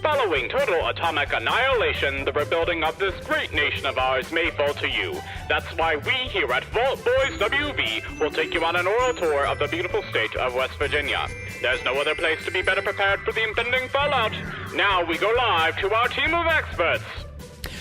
Following total atomic annihilation, the rebuilding of this great nation of ours may fall to you. That's why we here at Vault Boys WV will take you on an oral tour of the beautiful state of West Virginia. There's no other place to be better prepared for the impending fallout. Now we go live to our team of experts.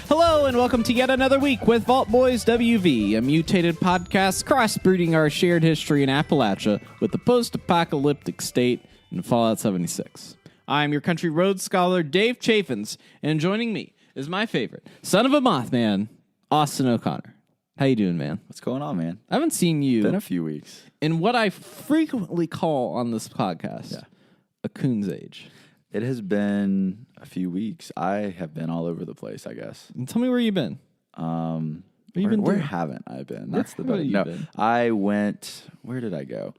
Hello and welcome to yet another week with Vault Boys WV, a mutated podcast crossbreeding our shared history in Appalachia with the post-apocalyptic state in Fallout 76. I'm your country road scholar, Dave Chaffins, and joining me is my favorite, son of a Mothman, Austin O'Connor. How you doing, man? What's going on, man? I haven't seen you Been a few weeks. in what I frequently call on this podcast, a coon's age. It has been a few weeks. I have been all over the place, I guess. And tell me where you've been. Where haven't I been? That's the where better. have you No, been? I went. Where did I go?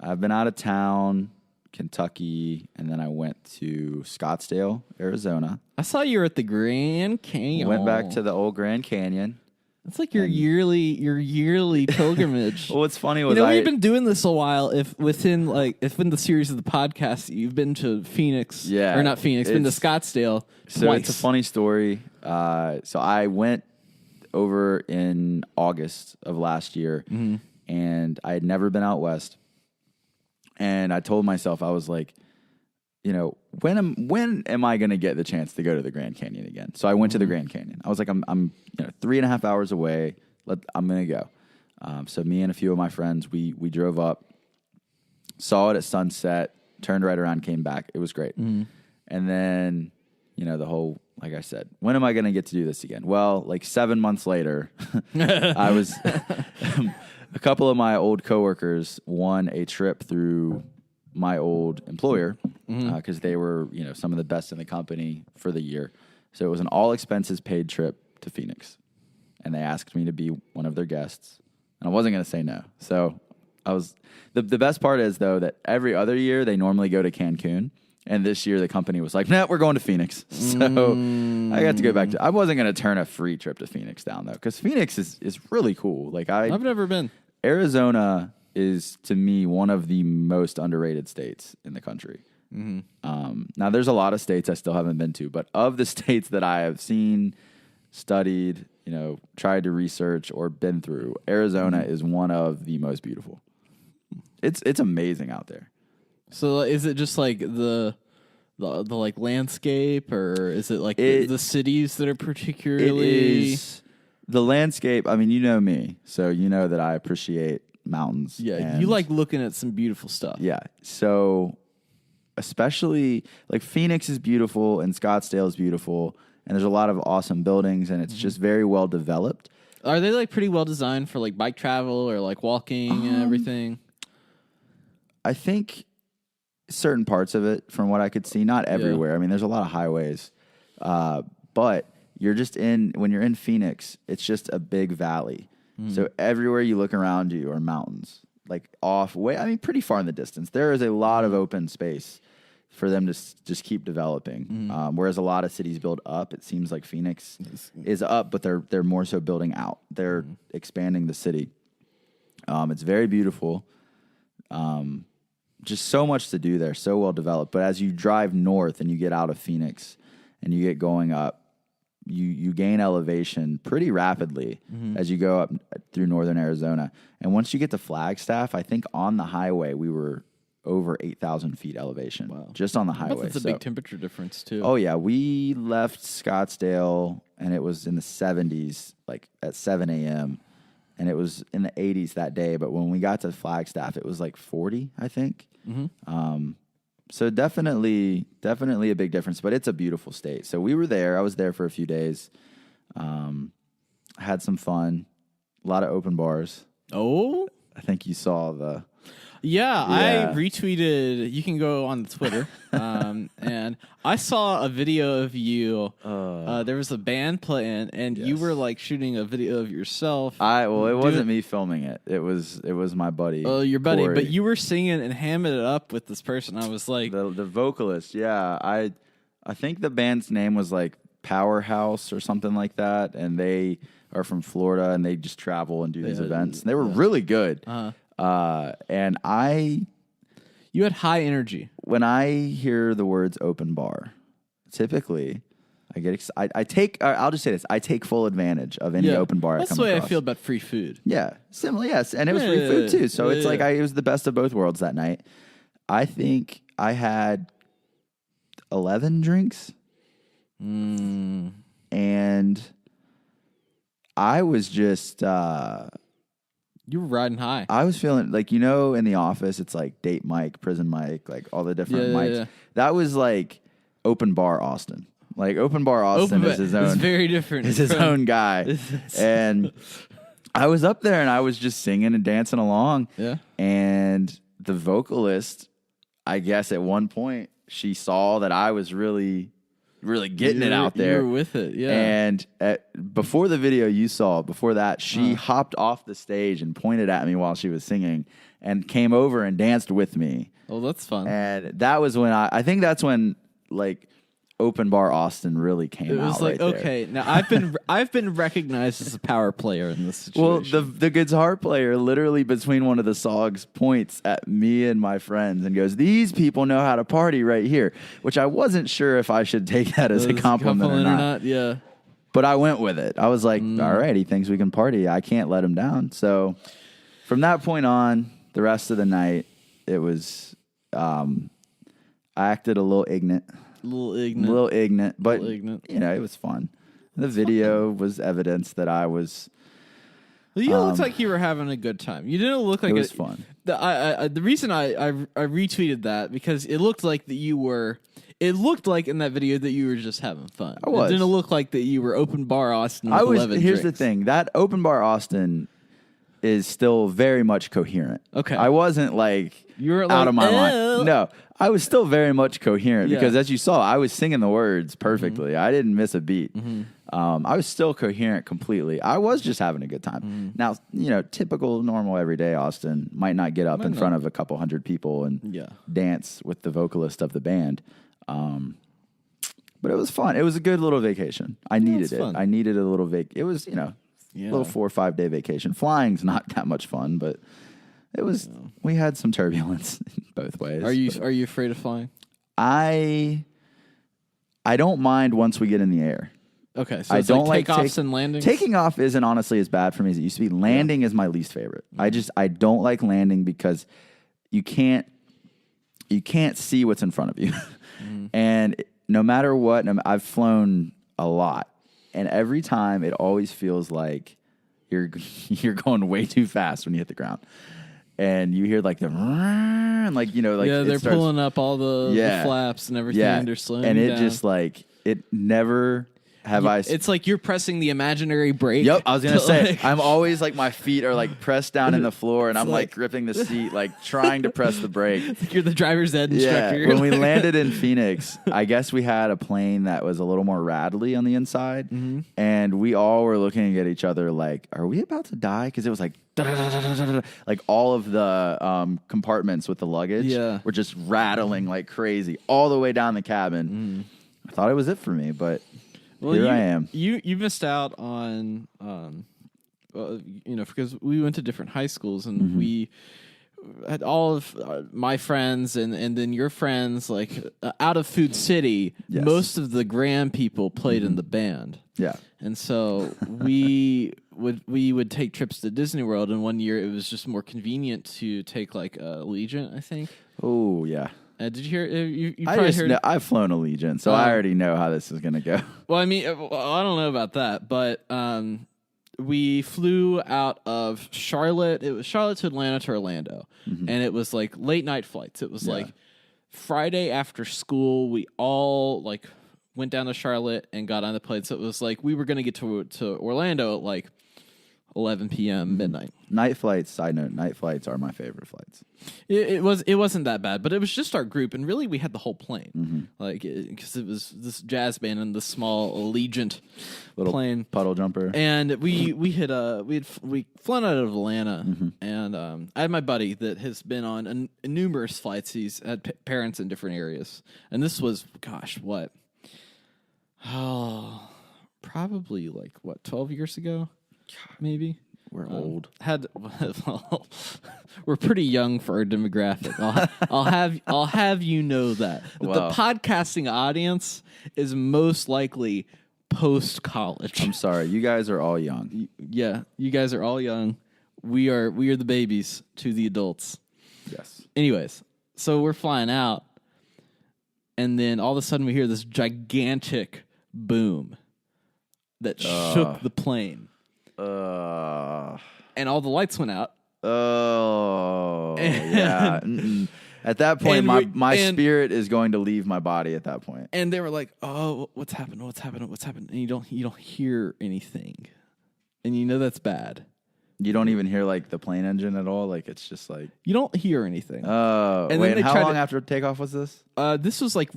I've been out of town, Kentucky, and then I went to Scottsdale, Arizona. I saw you were at the Grand Canyon. Went back to the old Grand Canyon. That's like your yearly pilgrimage. Well, what's funny was we've been doing this a while. If within the series of the podcast, you've been to Phoenix, or not Phoenix, been to Scottsdale So twice. it's a funny story. So I went over in August of last year, and I had never been out west. And I told myself, I was like, when am I going to get the chance to go to the Grand Canyon again? So I went to the Grand Canyon. I was like, I'm 3.5 hours away. I'm going to go. So me and a few of my friends, we drove up, saw it at sunset, turned right around, came back. It was great. And then, the whole, like I said, when am I going to get to do this again? Well, like 7 months later, I was, a couple of my old coworkers won a trip through my old employer because they were, some of the best in the company for the year. So it was an all expenses paid trip to Phoenix. And they asked me to be one of their guests. And I wasn't going to say no. So I was, the best part is though, that every other year they normally go to Cancun. And this year the company was like, no, we're going to Phoenix. So I got to go back to, I wasn't going to turn a free trip to Phoenix down though. Cause Phoenix is really cool. Like I've never been. Arizona is, to me, one of the most underrated states in the country. Now, there's a lot of states I still haven't been to, but of the states that I have seen, studied, tried to research, or been through, Arizona is one of the most beautiful. It's amazing out there. So is it just like the like landscape, or is it like the cities that are particularly? It is the landscape. I mean, you know me, so you know that I appreciate mountains. Yeah, you like looking at some beautiful stuff. Yeah. So especially like Phoenix is beautiful and Scottsdale is beautiful, and there's a lot of awesome buildings, and it's just very well developed. Are they like pretty well designed for like bike travel or like walking and everything? I think certain parts of it, from what I could see, not everywhere. I mean, there's a lot of highways, but when you're in Phoenix, it's just a big valley. So everywhere you look around you are mountains, like pretty far in the distance. There is a lot of open space for them to just keep developing. Whereas a lot of cities build up, it seems like Phoenix is up, but they're more so building out. They're expanding the city. It's very beautiful. Just so much to do there, so well developed. But as you drive north and you get out of Phoenix and you get going up, you gain elevation pretty rapidly as you go up through northern Arizona. And once you get to Flagstaff, I think on the highway we were over 8,000 feet elevation just on the highway. That's a big temperature difference too. Oh yeah, we left Scottsdale and it was in the 70s, like at 7 a.m. And it was in the 80s that day. But when we got to Flagstaff, it was like 40, I think. So definitely a big difference, but it's a beautiful state. So we were there. I was there for a few days. Had some fun. A lot of open bars. Oh? I think you saw the... Yeah, I retweeted. You can go on Twitter, and I saw a video of you. There was a band playing, and you were like shooting a video of yourself. It wasn't me filming it. It was my buddy. Oh, your buddy, Corey. but you were singing and hamming it up with this person. I was like, the vocalist. Yeah, I think the band's name was like Powerhouse or something like that, and they are from Florida, and they just travel and do these events. And they were really good. And you had high energy. When I hear the words open bar, typically I take. I'll just say this: I take full advantage of any open bar. That's I come the way across. I feel about free food. Yeah, similar. Yes, and it was free food too. So it's like it was the best of both worlds that night. I think I had 11 drinks, and I was just. You were riding high. I was feeling like, in the office, it's like date mic, prison mic, like all the different mics. Yeah. That was like open bar Austin. Like open bar Austin is his own. It's very different. Is his own guy. And I was up there and I was just singing and dancing along. Yeah. And the vocalist, I guess at one point, she saw that I was really getting it out there. You were with it, yeah. And before the video you saw, before that, she hopped off the stage and pointed at me while she was singing and came over and danced with me. Oh, that's fun. And that was when I think that's when, like, open bar Austin really came out. It was like, right okay, now I've been recognized as a power player in this situation. Well, the guitar player literally between one of the songs points at me and my friends and goes, "These people know how to party right here," which I wasn't sure if I should take that as a compliment or not. Yeah. But I went with it. I was like, all right, he thinks we can party. I can't let him down. So from that point on, the rest of the night, it was, I acted a little ignorant. A little ignorant, but it was fun. The video was evidence that I was. Well, you looked like you were having a good time. You didn't look like it was fun. The reason I retweeted that because it looked like that you were. It looked like in that video that you were just having fun. I was. It didn't look like that you were open bar Austin. With 11 Here's drinks. the thing: that open bar Austin is still very much coherent. Okay, I wasn't like you were out of my mind. No, I was still very much coherent because, as you saw, I was singing the words perfectly. I didn't miss a beat. I was still coherent completely. I was just having a good time. Now, typical, normal, everyday Austin might not get up in front of a couple hundred people and dance with the vocalist of the band. But it was fun. It was a good little vacation. I needed it. Fun. I needed a little It was, a little 4 or 5 day vacation. Flying's not that much fun, but it was. We had some turbulence both ways. Are you afraid of flying? I don't mind once we get in the air. Okay, so I don't like takeoffs and landings. Taking off isn't honestly as bad for me as it used to be. Landing is my least favorite. I don't like landing because you can't see what's in front of you, and no matter what, I've flown a lot, and every time it always feels like you're going way too fast when you hit the ground. And you hear like the they're pulling up all the flaps and everything. And they're slowing and it down. just like it never have I. It's like you're pressing the imaginary brake. Yep, I was gonna say I'm always like my feet are like pressed down in the floor, and I'm like gripping the seat, like trying to press the brake. It's like you're the driver's ed instructor. Yeah, when we landed in Phoenix, I guess we had a plane that was a little more rattly on the inside, and we all were looking at each other like, "Are we about to die?" Because it was like. Like all of the compartments with the luggage were just rattling like crazy all the way down the cabin. I thought it was it for me, but here I am. You missed out on, because we went to different high schools and we had all of my friends and then your friends, like out of Food City, most of the Graham people played in the band. Yeah. And so we would take trips to Disney World, and one year it was just more convenient to take like Allegiant, I think. Oh, yeah. Did you hear? You probably heard. I've flown Allegiant, so I already know how this is going to go. Well, I mean, I don't know about that, but we flew out of Charlotte. It was Charlotte to Atlanta to Orlando, and it was like late night flights. It was like Friday after school. We all like went down to Charlotte and got on the plane. So it was like we were going to get to Orlando at like 11 p.m. midnight. Night flights. Side note: night flights are my favorite flights. It wasn't that bad, but it was just our group, and really we had the whole plane, like because it was this jazz band and the small Allegiant little plane puddle jumper, and we flown out of Atlanta, and I had my buddy that has been on numerous flights. He's had parents in different areas, and this was probably like 12 years ago. Maybe we're old. we're pretty young for our demographic. I'll have you know that Wow. the podcasting audience is most likely post college. I'm sorry, you guys are all young. Yeah, you guys are all young. We are the babies to the adults. Yes. Anyways, so we're flying out, and then all of a sudden we hear this gigantic boom that shook the plane. And all the lights went out. Oh, yeah. At that point, my spirit is going to leave my body at that point. And they were like, "Oh, what's happened? What's happened? What's happened?" And you don't hear anything, and you know that's bad. You don't even hear like the plane engine at all. Like it's just like You don't hear anything. oh. And Wait, then they how tried long to- after takeoff was this? This was like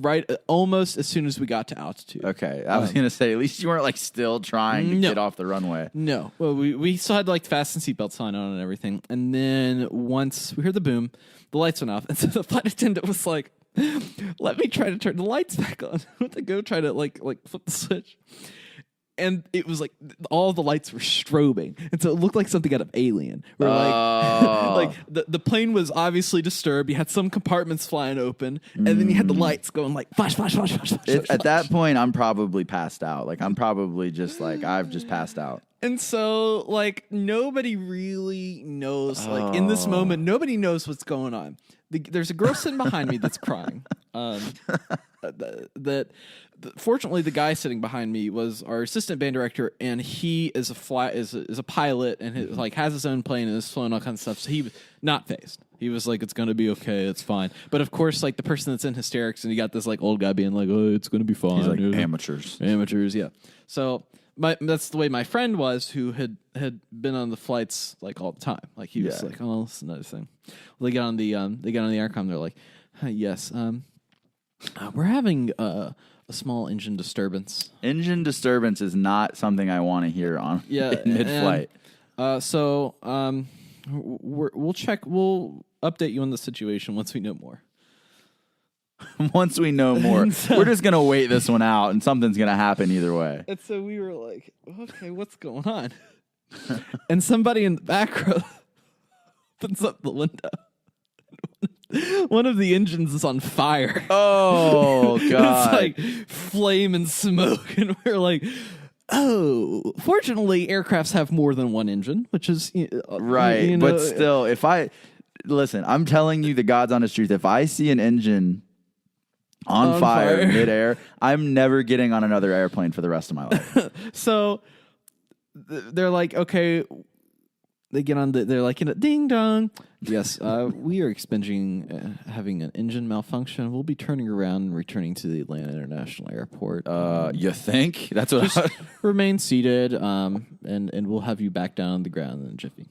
almost as soon as we got to altitude. Okay, I was gonna say at least you weren't like still trying to get off the runway. No. Well, we still had like fasten seatbelt sign on and everything. And then once we heard the boom, the lights went off. And so the flight attendant was like, let me try to turn the lights back on. Went to go try to like flip the switch. And it was like all the lights were strobing. And so it looked like something out of Alien. Where like the plane was obviously disturbed. You had some compartments flying open. And then you had the lights going like flash, flash, flash, flash, flash, flash. At that point, I'm probably passed out. Like I'm probably just like I've just passed out. And so, like, nobody really knows. Like, in this moment, nobody knows what's going on. There's a girl sitting behind me that's crying. Fortunately, the guy sitting behind me was our assistant band director, and he is a pilot, and has his own plane and has flown all kinds of stuff. So he was not phased. He was like, "It's gonna be okay. It's fine." But of course, like the person that's in hysterics, and you got this like old guy being like, "Oh, it's gonna be fine." He's like amateurs. Amateurs, yeah. So. That's the way my friend was, who had been on the flights like all the time. Like he was like, "Oh, this is another thing." Well, they got on the aircom. They're like, "Yes, we're having a small engine disturbance." Engine disturbance is not something I want to hear on mid-flight. So we'll check. We'll update you on the situation once we know more. Once we know more, we're just gonna wait this one out, and something's gonna happen either way. And so we were like, "Okay, what's going on?" And somebody in the back row opens up the window. One of the engines is on fire. Oh God! It's like flame and smoke, and we're like, "Oh, fortunately, aircrafts have more than one engine, which is right." You know, but still, if I listen, I'm telling you the God's honest truth. If I see an engine on fire midair, I'm never getting on another airplane for the rest of my life. So they're like, okay, they get on they're like, ding dong. Yes, we are having an engine malfunction. We'll be turning around and returning to the Atlanta International Airport. You think? That's what remain seated, and we'll have you back down on the ground in a jiffy.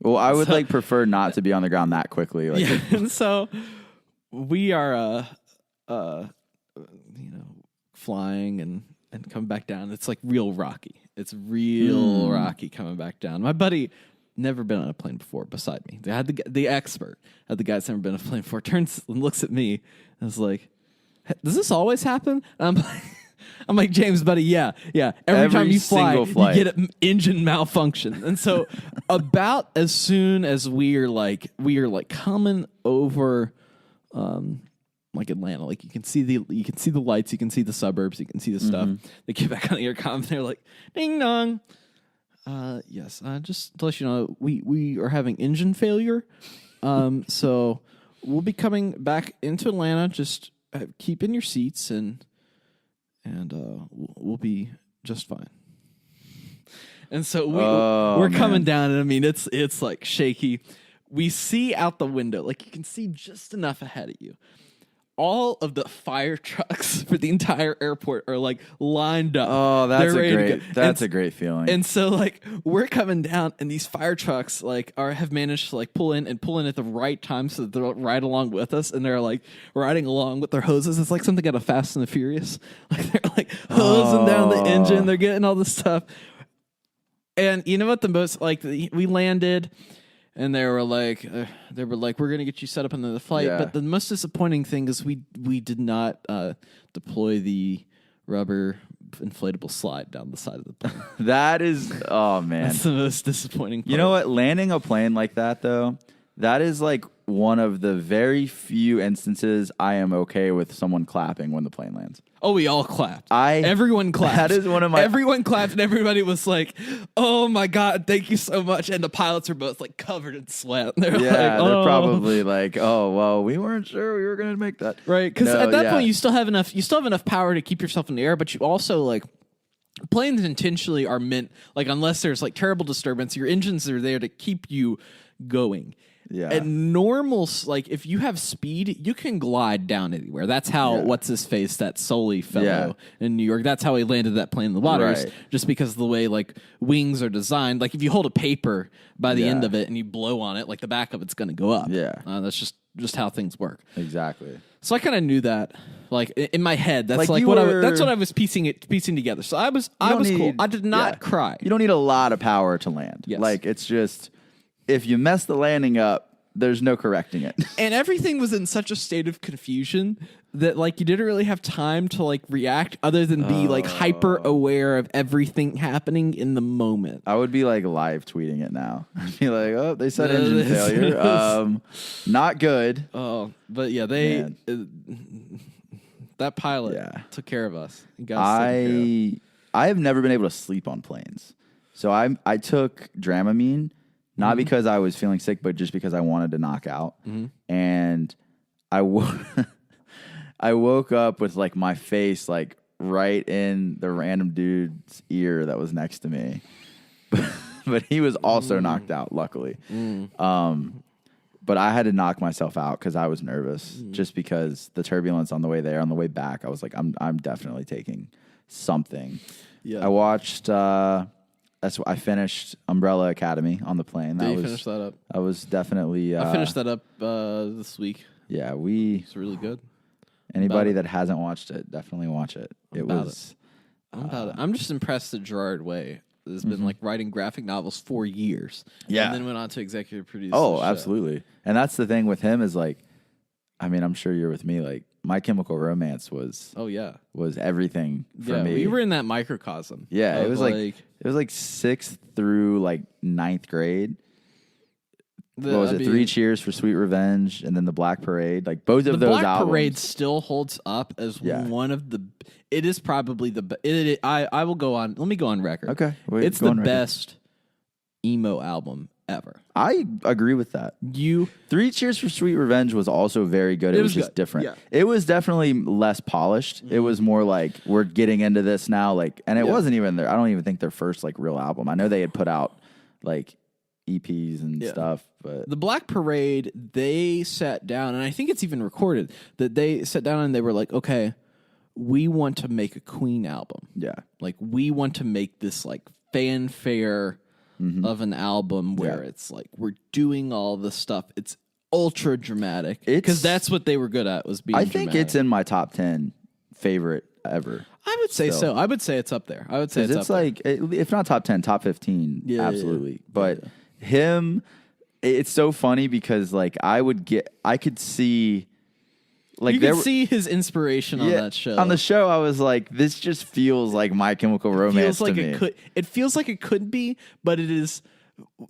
Well, I would prefer not to be on the ground that quickly. Yeah, and so we are flying and coming back down. It's like real rocky. It's real rocky coming back down. My buddy never been on a plane before beside me. They had the expert, had the guy that's never been on a plane before, turns and looks at me and is like, "Does this always happen?" And I'm like, "James, buddy, yeah. Every time you fly, you get an engine malfunction." And so about as soon as we are coming over like Atlanta, like you can see the lights, you can see the suburbs, you can see the stuff. They get back on the aircom and they're like, "Ding dong. Yes, just to let you know, we are having engine failure. So we'll be coming back into Atlanta. Just keep in your seats and we'll be just fine." And so we're coming down, and I mean it's like shaky. We see out the window, like you can see just enough ahead of you. All of the fire trucks for the entire airport are like lined up. Oh, that's a great feeling. And so like we're coming down, and these fire trucks have managed to pull in at the right time, so that they're right along with us, and they're like riding along with their hoses. It's like something out of Fast and the Furious. Like they're like hosing down the engine. They're getting all this stuff. And you know what the most we landed. And they were like, we're going to get you set up into the flight. Yeah. But the most disappointing thing is we did not deploy the rubber inflatable slide down the side of the plane. That is, oh man. That's the most disappointing part. You know what? Landing a plane like that, though, that is like one of the very few instances I am okay with someone clapping when the plane lands. Oh, we all clapped. Everyone clapped. That is one of my... Everyone clapped, and everybody was like, oh, my God, thank you so much. And the pilots were both, like, covered in sweat. They're they're probably like, oh, well, we weren't sure we were going to make that. Right, because at that point, you still have enough power to keep yourself in the air, but you also, like... Planes intentionally are meant, like, unless there's, like, terrible disturbance, your engines are there to keep you going. Yeah. At normal, like, if you have speed, you can glide down anywhere. That's how, what's-his-face, that Sully fellow in New York, that's how he landed that plane in the waters, just because of the way, like, wings are designed. Like, if you hold a paper by the end of it and you blow on it, like, the back of it's going to go up. Yeah. That's just how things work. Exactly. So I kind of knew that, like, in my head. That's like that's what I was piecing together. So I was cool. I did not cry. You don't need a lot of power to land. Yes. Like, it's just... If you mess the landing up, there's no correcting it. And everything was in such a state of confusion that, like, you didn't really have time to, like, react other than be, like, hyper aware of everything happening in the moment. I would be, like, live tweeting it now. I'd be like, oh, they said engine failure. Not good. Oh, but yeah, that pilot took care of us. I have never been able to sleep on planes. So I took Dramamine. Not because I was feeling sick, but just because I wanted to knock out. And I woke up with, like, my face, like, right in the random dude's ear that was next to me. But he was also knocked out, luckily. But I had to knock myself out because I was nervous, just because the turbulence on the way there, on the way back, I was like, I'm definitely taking something. Yeah. I watched... I finished Umbrella Academy on the plane. Did you finish that up? I was definitely... I finished that up this week. Yeah, It's really good. Anybody that hasn't watched it, definitely watch it. I'm just impressed that Gerard Way has been, like, writing graphic novels for years. Yeah. And then went on to executive produce. Oh, absolutely. And that's the thing with him is, like, I mean, I'm sure you're with me, like, My Chemical Romance was everything for me. We were in that microcosm. Yeah, it was like 6th through, like, 9th grade. What was it? 3 Cheers for Sweet Revenge, and then The Black Parade. Like, both of those albums. The Black Parade still holds up as one of the. It is probably the. I will go on. Let me go on record. Okay, it's the best emo album ever. I agree with that. 3 Cheers for Sweet Revenge was also very good. It was just different. Yeah. It was definitely less polished. It was more like, we're getting into this now. Like, and it wasn't even I don't even think their first, like, real album. I know they had put out, like, EPs and stuff, but the Black Parade, they sat down, and I think it's even recorded, that they sat down and they were like, okay, we want to make a Queen album. Yeah. Like, we want to make this, like, fanfare of an album where it's like, we're doing all this stuff. It's ultra dramatic. Because that's what they were good at, was being dramatic. It's in my top 10 favorite ever. I would say so. I would say it's up there. I would say it's like, if not top 10, top 15, absolutely. Yeah. But him, it's so funny because, like, I could see... Like, you could see his inspiration on that show. On the show, I was like, this just feels like My Chemical Romance to me. It feels like it could be, but it is...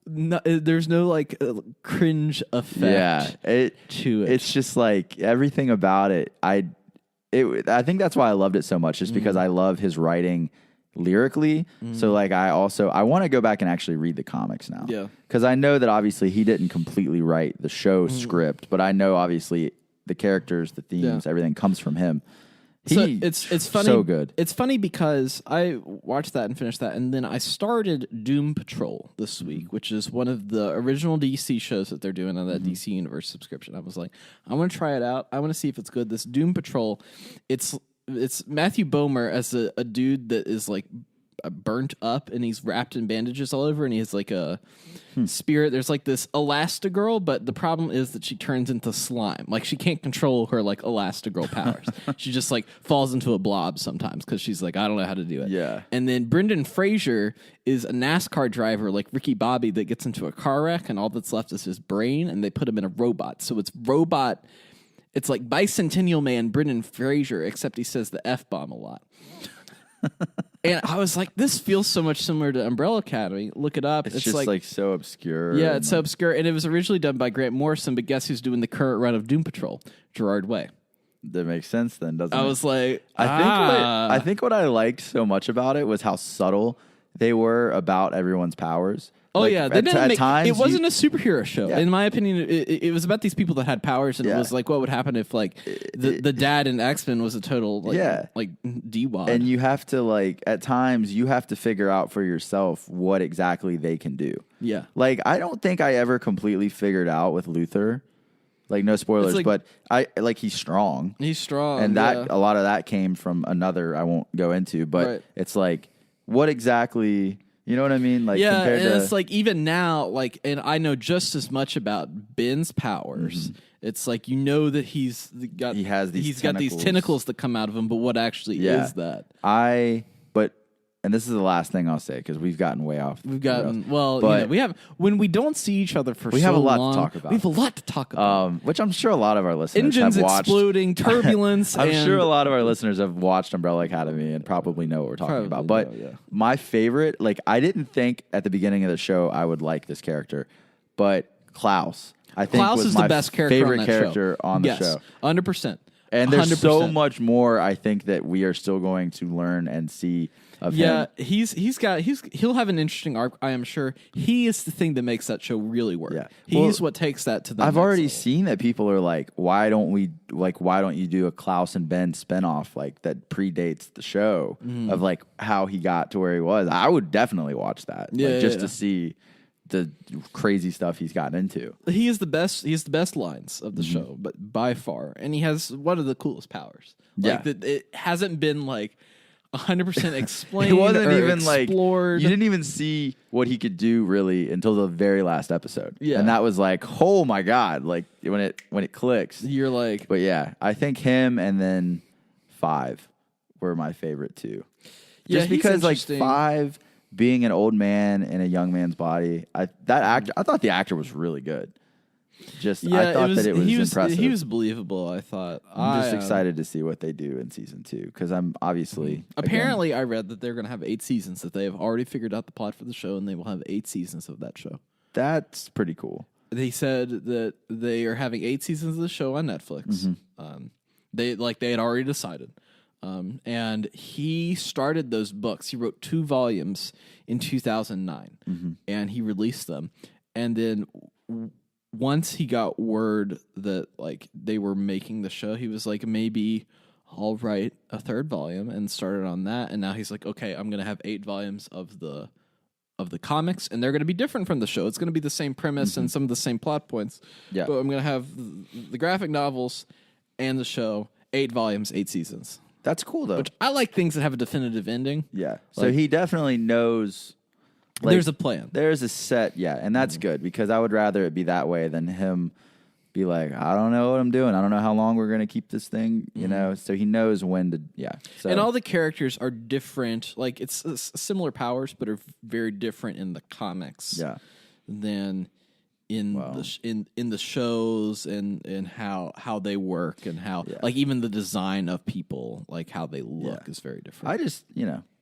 there's no, like, cringe effect to it. It's just, like, everything about it. I think that's why I loved it so much, just because I love his writing lyrically. So, like, I want to go back and actually read the comics now. Yeah. Because I know that, obviously, he didn't completely write the show script, but I know, obviously... The characters, the themes, everything comes from him. It's funny. So good. It's funny because I watched that and finished that, and then I started Doom Patrol this week, which is one of the original DC shows that they're doing on that DC Universe subscription. I was like, I want to try it out. I want to see if it's good. This Doom Patrol, it's Matthew Bomer as a dude that is, like, burnt up, and he's wrapped in bandages all over, and he has, like, a spirit. There's, like, this Elastigirl, but the problem is that she turns into slime. Like, she can't control her, like, Elastigirl powers. She just, like, falls into a blob sometimes because she's like, I don't know how to do it. Yeah. And then Brendan Fraser is a NASCAR driver, like Ricky Bobby, that gets into a car wreck, and all that's left is his brain, and they put him in a robot. So it's like Bicentennial Man Brendan Fraser, except he says the F-bomb a lot. And I was like, this feels so much similar to Umbrella Academy. Look it up. It's just like so obscure. Yeah, it's so obscure. And it was originally done by Grant Morrison, but guess who's doing the current run of Doom Patrol? Gerard Way. That makes sense then, doesn't it? I was like, I think what I liked so much about it was how subtle they were about everyone's powers. Oh, like, yeah. They didn't make, times it wasn't a superhero show. Yeah. In my opinion, it was about these people that had powers, and it was like, what would happen if, like, the dad in X-Men was a total, like D-wad. And you have to, like, at times, you have to figure out for yourself what exactly they can do. Yeah. Like, I don't think I ever completely figured out with Luther. Like, no spoilers, but he's strong. He's strong. And a lot of that came from another I won't go into, but it's like, what exactly... You know what I mean? Like, yeah, compared and to, it's like even now, like, and I know just as much about Ben's powers. It's like that he's got these tentacles that come out of him, but what actually is that? And this is the last thing I'll say because we've gotten way off. We have when we don't see each other for we so have a lot long, to talk about. We have a lot to talk about, which I'm sure a lot of our listeners engines have watched. Exploding, turbulence. I'm sure a lot of our listeners have watched Umbrella Academy and probably know what we're talking about. But my favorite, like, I didn't think at the beginning of the show I would like this character, but Klaus, I think Klaus was is my the best character favorite on that character show. on the show. 100%. And there's 100%. so much more I think that we are still going to learn and see of him. He'll have an interesting arc, I am sure. He is the thing that makes that show really work. Yeah. He's what takes that to the I've next already level. seen that people are like, why don't you do a Klaus and Ben spinoff like that predates the show of like how he got to where he was? I would definitely watch that. To see the crazy stuff he's gotten into. He is the best. He has the best lines of the show, but by far, and he has one of the coolest powers. Like it hasn't been like 100% explained. It wasn't or even explored. like you didn't even see what he could do really until the very last episode. Yeah, and that was like, oh my god! Like when it clicks, you're like. But yeah, I think him and then 5 were my favorite too. Just because like 5 being an old man in a young man's body, I thought the actor was really good. I thought that it was impressive. He was believable. I thought. I'm just excited to see what they do in season 2 because I'm obviously. Apparently, I read that they're going to have 8 seasons. That they have already figured out the plot for the show, and they will have 8 seasons of that show. That's pretty cool. They said that they are having 8 seasons of the show on Netflix. They had already decided. And he started those books. He wrote 2 volumes in 2009, and he released them. And then once he got word that like they were making the show, he was like, maybe I'll write a 3rd volume, and started on that. And now he's like, okay, I'm gonna have 8 volumes of the comics, and they're gonna be different from the show. It's gonna be the same premise and some of the same plot points. Yeah, but I'm gonna have the graphic novels and the show, 8 volumes, 8 seasons. That's cool, though. Which I like things that have a definitive ending. Yeah. So he definitely knows. Like, there's a plan. There's a set, and that's good because I would rather it be that way than him be like, I don't know what I'm doing. I don't know how long we're going to keep this thing, you know? So he knows when to, So. And all the characters are different. Like, it's similar powers, but are very different in the comics than in the shows and how they work and how like even the design of people, like how they look is very different. I just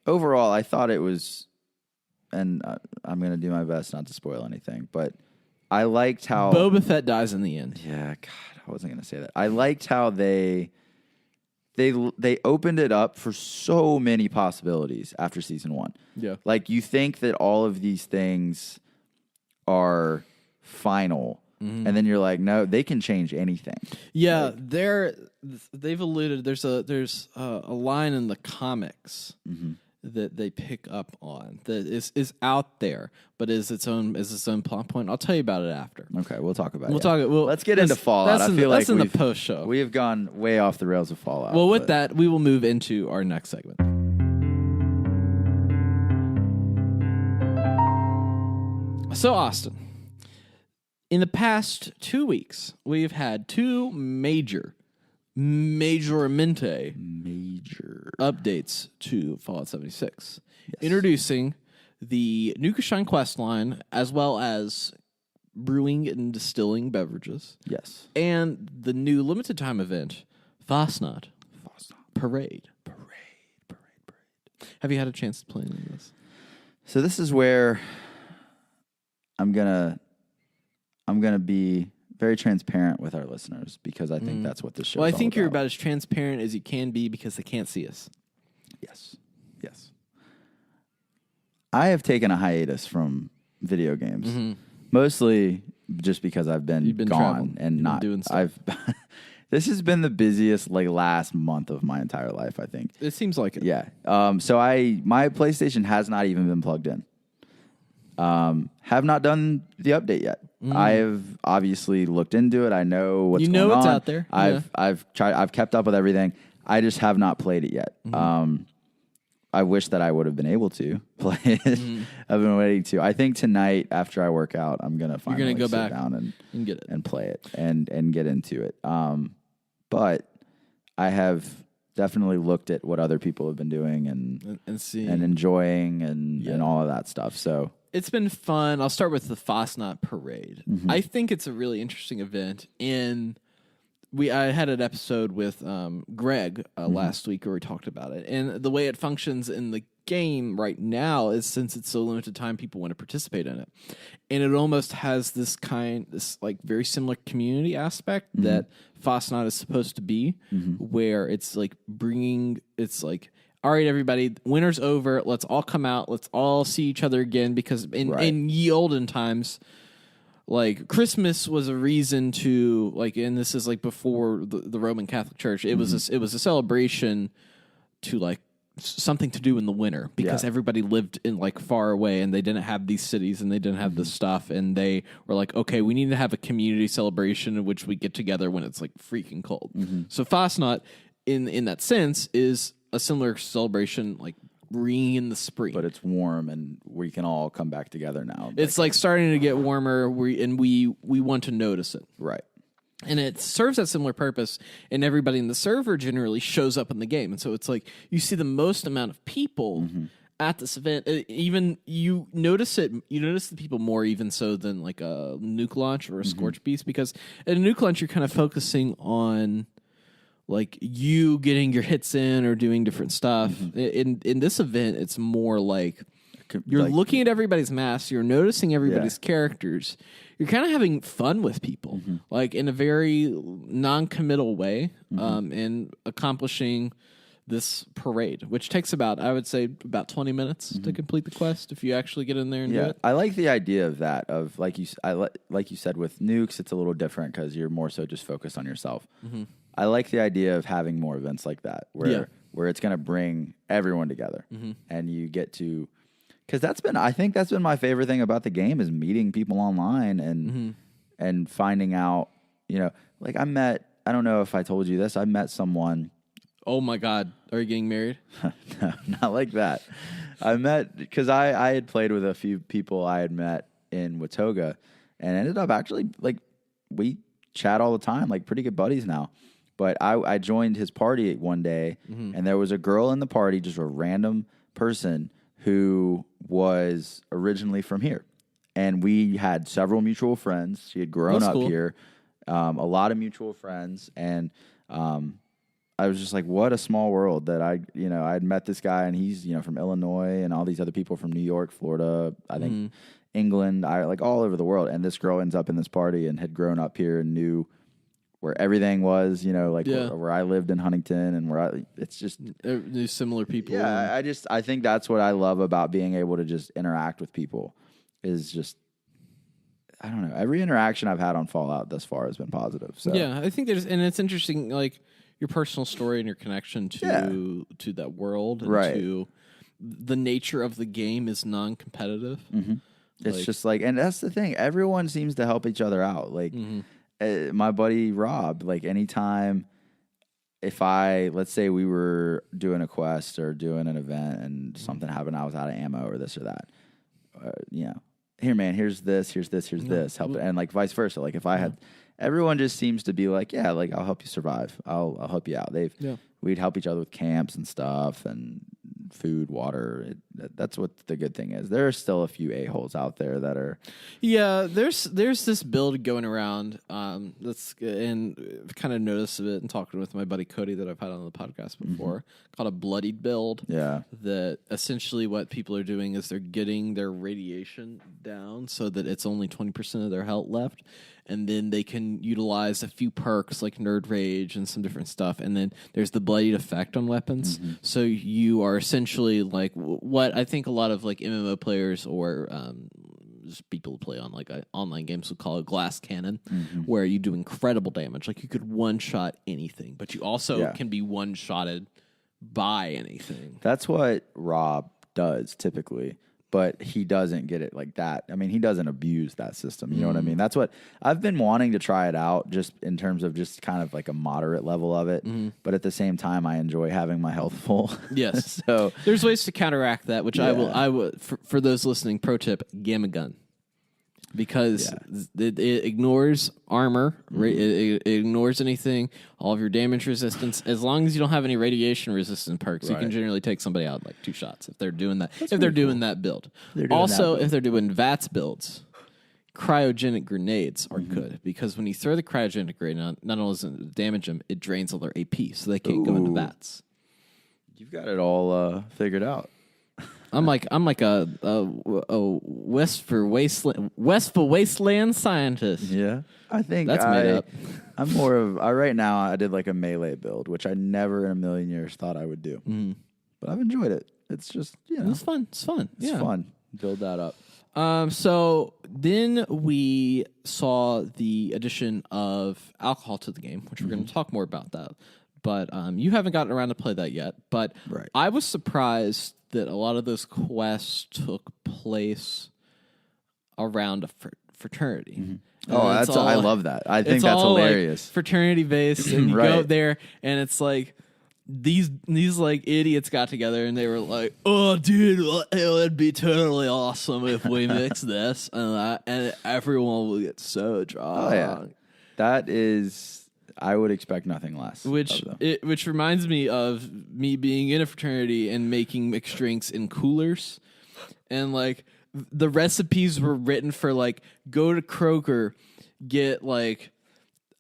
overall I thought it was, and I'm gonna do my best not to spoil anything, but I liked how Boba Fett dies in the end. Yeah, God, I wasn't gonna say that. I liked how they opened it up for so many possibilities after season 1. Yeah, like you think that all of these things are final, and then you're like, no, they can change anything. Yeah, they've alluded. There's a line in the comics that they pick up on that is out there, but is its own plot point. I'll tell you about it after. Okay, we'll talk about it. Let's get into Fallout. I feel like that's in the post show. We have gone way off the rails of Fallout. Well, with that, we will move into our next segment. So, Austin, in the past 2 weeks, we've had 2 major updates to Fallout 76. Yes. Introducing the Nuka-Shine quest line, as well as brewing and distilling beverages. Yes. And the new limited time event, Fastnacht Parade. Have you had a chance to play any of this? So this is where I'm gonna be very transparent with our listeners because I think that's what this show. Well, I think you're about as transparent as you can be because they can't see us. Yes. I have taken a hiatus from video games, mostly just because I've been You've been gone traveling. and You've not been doing stuff. This has been the busiest last month of my entire life, I think. It seems like it. Yeah. So my PlayStation has not even been plugged in. Have not done the update yet. I have obviously looked into it. I know what's going on. You know it's out there. I've kept up with everything. I just have not played it yet. I wish that I would have been able to play it. I've been waiting to. I think tonight after I work out, I'm gonna finally go sit back down and get it and play it and get into it. But I have definitely looked at what other people have been doing and see and enjoying and all of that stuff. So it's been fun. I'll start with the Fosnot Parade. I think it's a really interesting event. I had an episode with Greg last week where we talked about it. And the way it functions in the game right now is since it's so limited time, people want to participate in it. And it almost has this like very similar community aspect that Fosnot is supposed to be, where it's like all right, everybody, winter's over. Let's all come out. Let's all see each other again because in ye olden times, like Christmas was a reason to like, and this is like before the Roman Catholic Church. It was a celebration to like something to do in the winter because everybody lived in like far away and they didn't have these cities and they didn't have this stuff and they were like, okay, we need to have a community celebration in which we get together when it's like freaking cold. So Fosnot, in that sense, is a similar celebration, like bringing in the spring, but it's warm and we can all come back together now. It's like starting to get warmer. We want to notice it, right? And it serves that similar purpose. And everybody in the server generally shows up in the game, and so it's like you see the most amount of people at this event. Even you notice it. You notice the people more even so than like a nuke launch or a Scorch Beast, because at a nuke launch you're kind of focusing on like you getting your hits in or doing different stuff. In this event, it's more like you're looking at everybody's masks, you're noticing everybody's characters, you're kind of having fun with people, like in a very non-committal way, and accomplishing this parade, which takes about 20 minutes to complete the quest if you actually get in there and do it. I like the idea of that. Of like you said with nukes, it's a little different because you're more so just focused on yourself. I like the idea of having more events like that where it's going to bring everyone together and you get to, because I think that's been my favorite thing about the game is meeting people online and finding out, like I don't know if I told you this, I met someone. Oh my God. Are you getting married? No, not like that. I met, because I had played with a few people I had met in Watoga and ended up actually, like, we chat all the time, like pretty good buddies now. But I joined his party one day, and there was a girl in the party, just a random person who was originally from here. And we had several mutual friends. She had grown up here, a lot of mutual friends. And I was just like, what a small world that I'd met this guy, and he's, from Illinois, and all these other people from New York, Florida, I think England, like all over the world. And this girl ends up in this party and had grown up here and knew where everything was, where I lived in Huntington and it's just there's similar people. Yeah, I think that's what I love about being able to just interact with people is just, I don't know. Every interaction I've had on Fallout thus far has been positive. So yeah, I think and it's interesting, like your personal story and your connection to that world and to the nature of the game is non-competitive. It's just like, and that's the thing. Everyone seems to help each other out. Like, my buddy Rob, like anytime let's say we were doing a quest or doing an event and something happened, I was out of ammo or this or that, here, man, here's this, help it. And like vice versa. Like if I had, everyone just seems to be like, like I'll help you survive. I'll help you out. We'd help each other with camps and stuff and food, water. That's what the good thing is. There are still a few a-holes out there that are. Yeah, there's this build going around. That's and kind of noticed it and talking with my buddy Cody that I've had on the podcast before, called a bloodied build. Yeah. That essentially what people are doing is they're getting their radiation down so that it's only 20% of their health left, and then they can utilize a few perks like Nerd Rage and some different stuff, and then there's the bloodied effect on weapons. So you are essentially like what I think a lot of like MMO players or just people who play on like online games would call a glass cannon, where you do incredible damage. Like you could one-shot anything, but you also can be one-shotted by anything. That's what Rob does typically, but he doesn't get it like that. I mean, he doesn't abuse that system. You know what I mean? That's what I've been wanting to try it out, just in terms of just kind of like a moderate level of it. But at the same time, I enjoy having my health full. Yes. So there's ways to counteract that, which I will for those listening, pro tip, Gamma Gun. Because it ignores armor, it ignores anything, all of your damage resistance. As long as you don't have any radiation resistant perks, you can generally take somebody out in like 2 shots if they're doing that. If they're doing that build. Also, if they're doing VATS builds, cryogenic grenades are good, because when you throw the cryogenic grenade on, not only does it damage them, it drains all their AP, so they can't go into VATS. You've got it all figured out. I'm like a Westful Wasteland scientist. Yeah, I think That's made up. I'm more of right now. I did like a melee build, which I never in a million years thought I would do, but I've enjoyed it. It's just It's fun. It's fun. It's fun. Build that up. So then we saw the addition of alcohol to the game, which we're going to talk more about that. But you haven't gotten around to play that yet. But I was surprised that a lot of those quests took place around a fraternity. I love that. I think that's hilarious. Like fraternity based, and you go up there, and it's like these like idiots got together, and they were like, "Oh, dude, it would be totally awesome if we mix this and that, and everyone will get so drunk." Oh yeah, that is. I would expect nothing less. Which reminds me of me being in a fraternity and making mixed drinks in coolers, and like the recipes were written for like go to Kroger, get like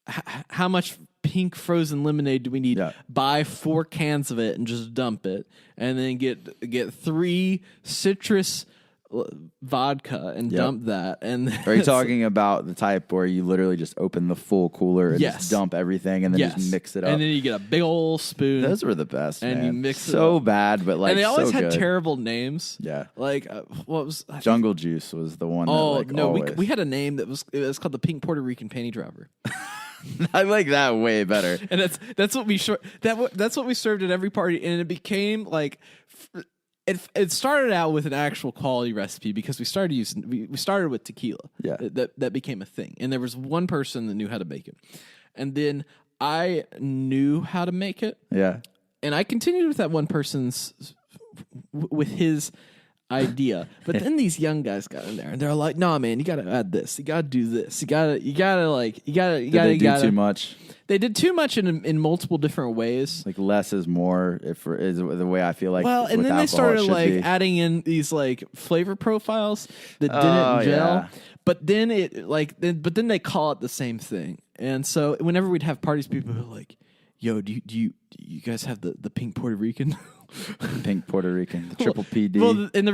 how much pink frozen lemonade do we need? Buy 4 cans of it and just dump it, and then get 3 citrus vodka and dump that. And are you talking about the type where you literally just open the full cooler and just dump everything and then just mix it up? And then you get a big old spoon. Those were the best, and man. you mix so it up. bad, but like and they always so had good. terrible names. Yeah, like what was Jungle Juice was the one. Oh that, like, no, always. we had a name that was called the Pink Puerto Rican Panty Dropper. I like that way better. And that's what we that's what we served at every party, and it became like. It started out with an actual quality recipe because we started with tequila. Yeah, that became a thing, and there was one person that knew how to make it, and then I knew how to make it. Yeah, and I continued with that one person's with his idea, but then these young guys got in there, and they're like, "Nah, man, you got to add this. You got to do this. You got to do too much." They did too much in multiple different ways. Like less is more is the way I feel like. Well, and then they started like adding in these like flavor profiles that didn't gel. Yeah. But then then they call it the same thing. And so whenever we'd have parties, people were like, "Yo, do you guys have the Pink Puerto Rican?" Pink Puerto Rican, the triple PD. Well, and the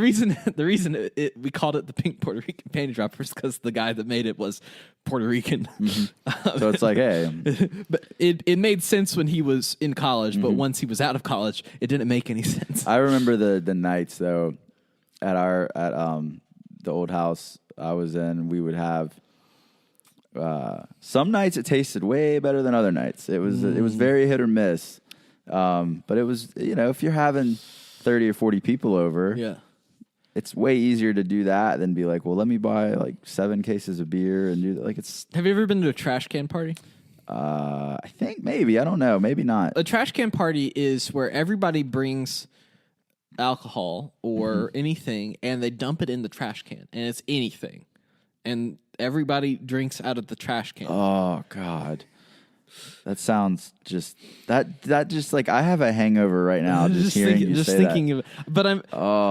reason we called it the Pink Puerto Rican Panty Dropper is because the guy that made it was Puerto Rican. So it's like, hey, but it made sense when he was in college, but once he was out of college, it didn't make any sense. I remember the nights though at the old house I was in. We would have some nights it tasted way better than other nights. It was very hit or miss. But it was, if you're having 30 or 40 people over, it's way easier to do that than be like, well, let me buy like 7 cases of beer and do that. Like Have you ever been to a trash can party? I think maybe. I don't know. Maybe not. A trash can party is where everybody brings alcohol or anything and they dump it in the trash can, and it's anything. And everybody drinks out of the trash can. Oh, God. That sounds just like I have a hangover right now just hearing you say thinking that. But I'm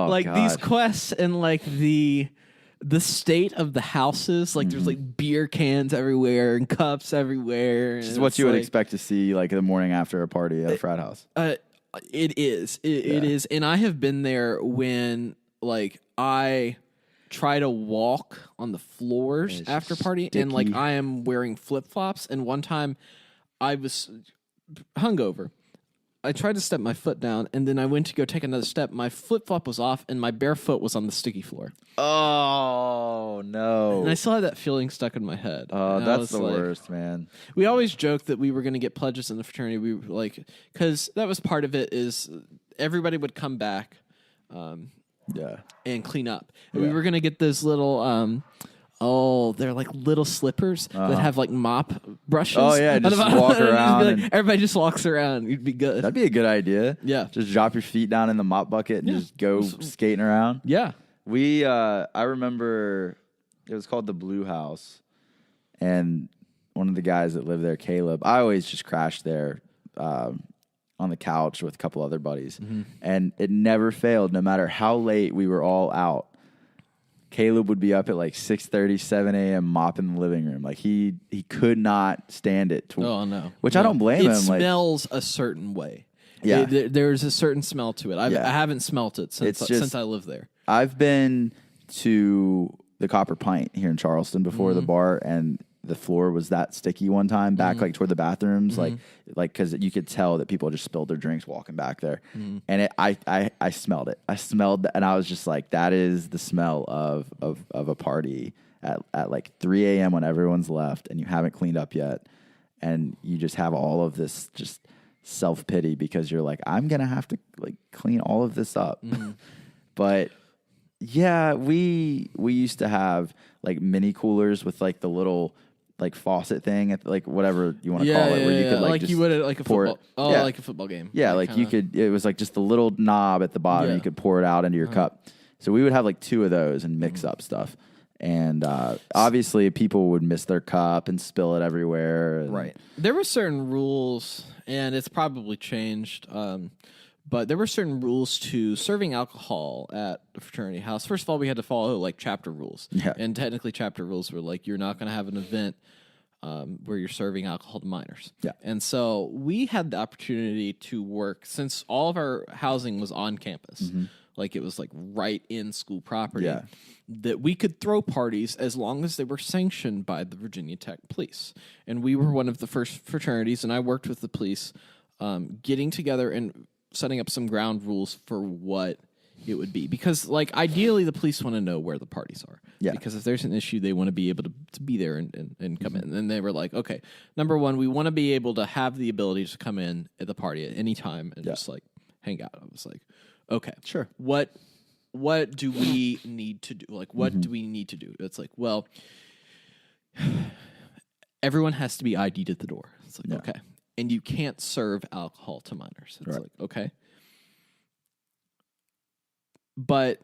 like God. these quests and like the state of the houses, like there's like beer cans everywhere and cups everywhere. This is what you would expect to see like the morning after a party at a frat house. It is. It is. And I have been there when like I try to walk on the floors after party and like I am wearing flip-flops. And one time I was hungover. I tried to step my foot down, and then I went to go take another step. My flip-flop was off, and my bare foot was on the sticky floor. Oh, no. And I still had that feeling stuck in my head. Oh, that's the worst, man. We always joked that we were going to get pledges in the fraternity. We were like, because that was part of it is everybody would come back and clean up. And we were going to get those little... they're like little slippers that have like mop brushes. Oh, yeah, just walk around. Everybody just walks around. You'd be good. That'd be a good idea. Yeah. Just drop your feet down in the mop bucket and just go skating around. Yeah. I remember it was called the Blue House, and one of the guys that lived there, Caleb, I always just crashed there on the couch with a couple other buddies. And it never failed, no matter how late we were all out. Caleb would be up at like 6:30, 7 a.m. mopping the living room. Like he could not stand it. Oh no! Which I don't blame him. It smells a certain way. Yeah, there's a certain smell to it. I haven't smelt it since I lived there. I've been to the Copper Pint here in Charleston before the bar, and the floor was that sticky one time back like toward the bathrooms, like because you could tell that people just spilled their drinks walking back there, and I smelled it. I smelled, and I was just like, that is the smell of a party at like 3 a.m. when everyone's left and you haven't cleaned up yet, and you just have all of this just self-pity because you're like, I'm gonna have to like clean all of this up. But yeah, we used to have like mini coolers with like the little like faucet thing at like whatever you want to call it, where you could like just you would at like a pour football. it. Like a football game. Yeah, like you could. It was like just a little knob at the bottom. You could pour it out into your cup. So we would have like 2 of those and mix up stuff. And obviously, people would miss their cup and spill it everywhere. Right. There were certain rules, and it's probably changed. But there were certain rules to serving alcohol at a fraternity house. First of all, we had to follow like chapter rules. Yeah. And technically chapter rules were like, you're not going to have an event where you're serving alcohol to minors. Yeah. And so we had the opportunity to work, since all of our housing was on campus, like it was like right in school property, that we could throw parties as long as they were sanctioned by the Virginia Tech Police. And we were one of the first fraternities, and I worked with the police getting together and setting up some ground rules for what it would be. Because, like, ideally, the police want to know where the parties are. Yeah. Because if there's an issue, they want to be able to be there and come in. And then they were like, okay, number one, we want to be able to have the ability to come in at the party at any time and just, like, hang out. I was like, okay. Sure. What do we need to do? Like, what do we need to do? It's like, well, everyone has to be ID'd at the door. It's like, okay. And you can't serve alcohol to minors. It's like, okay. But,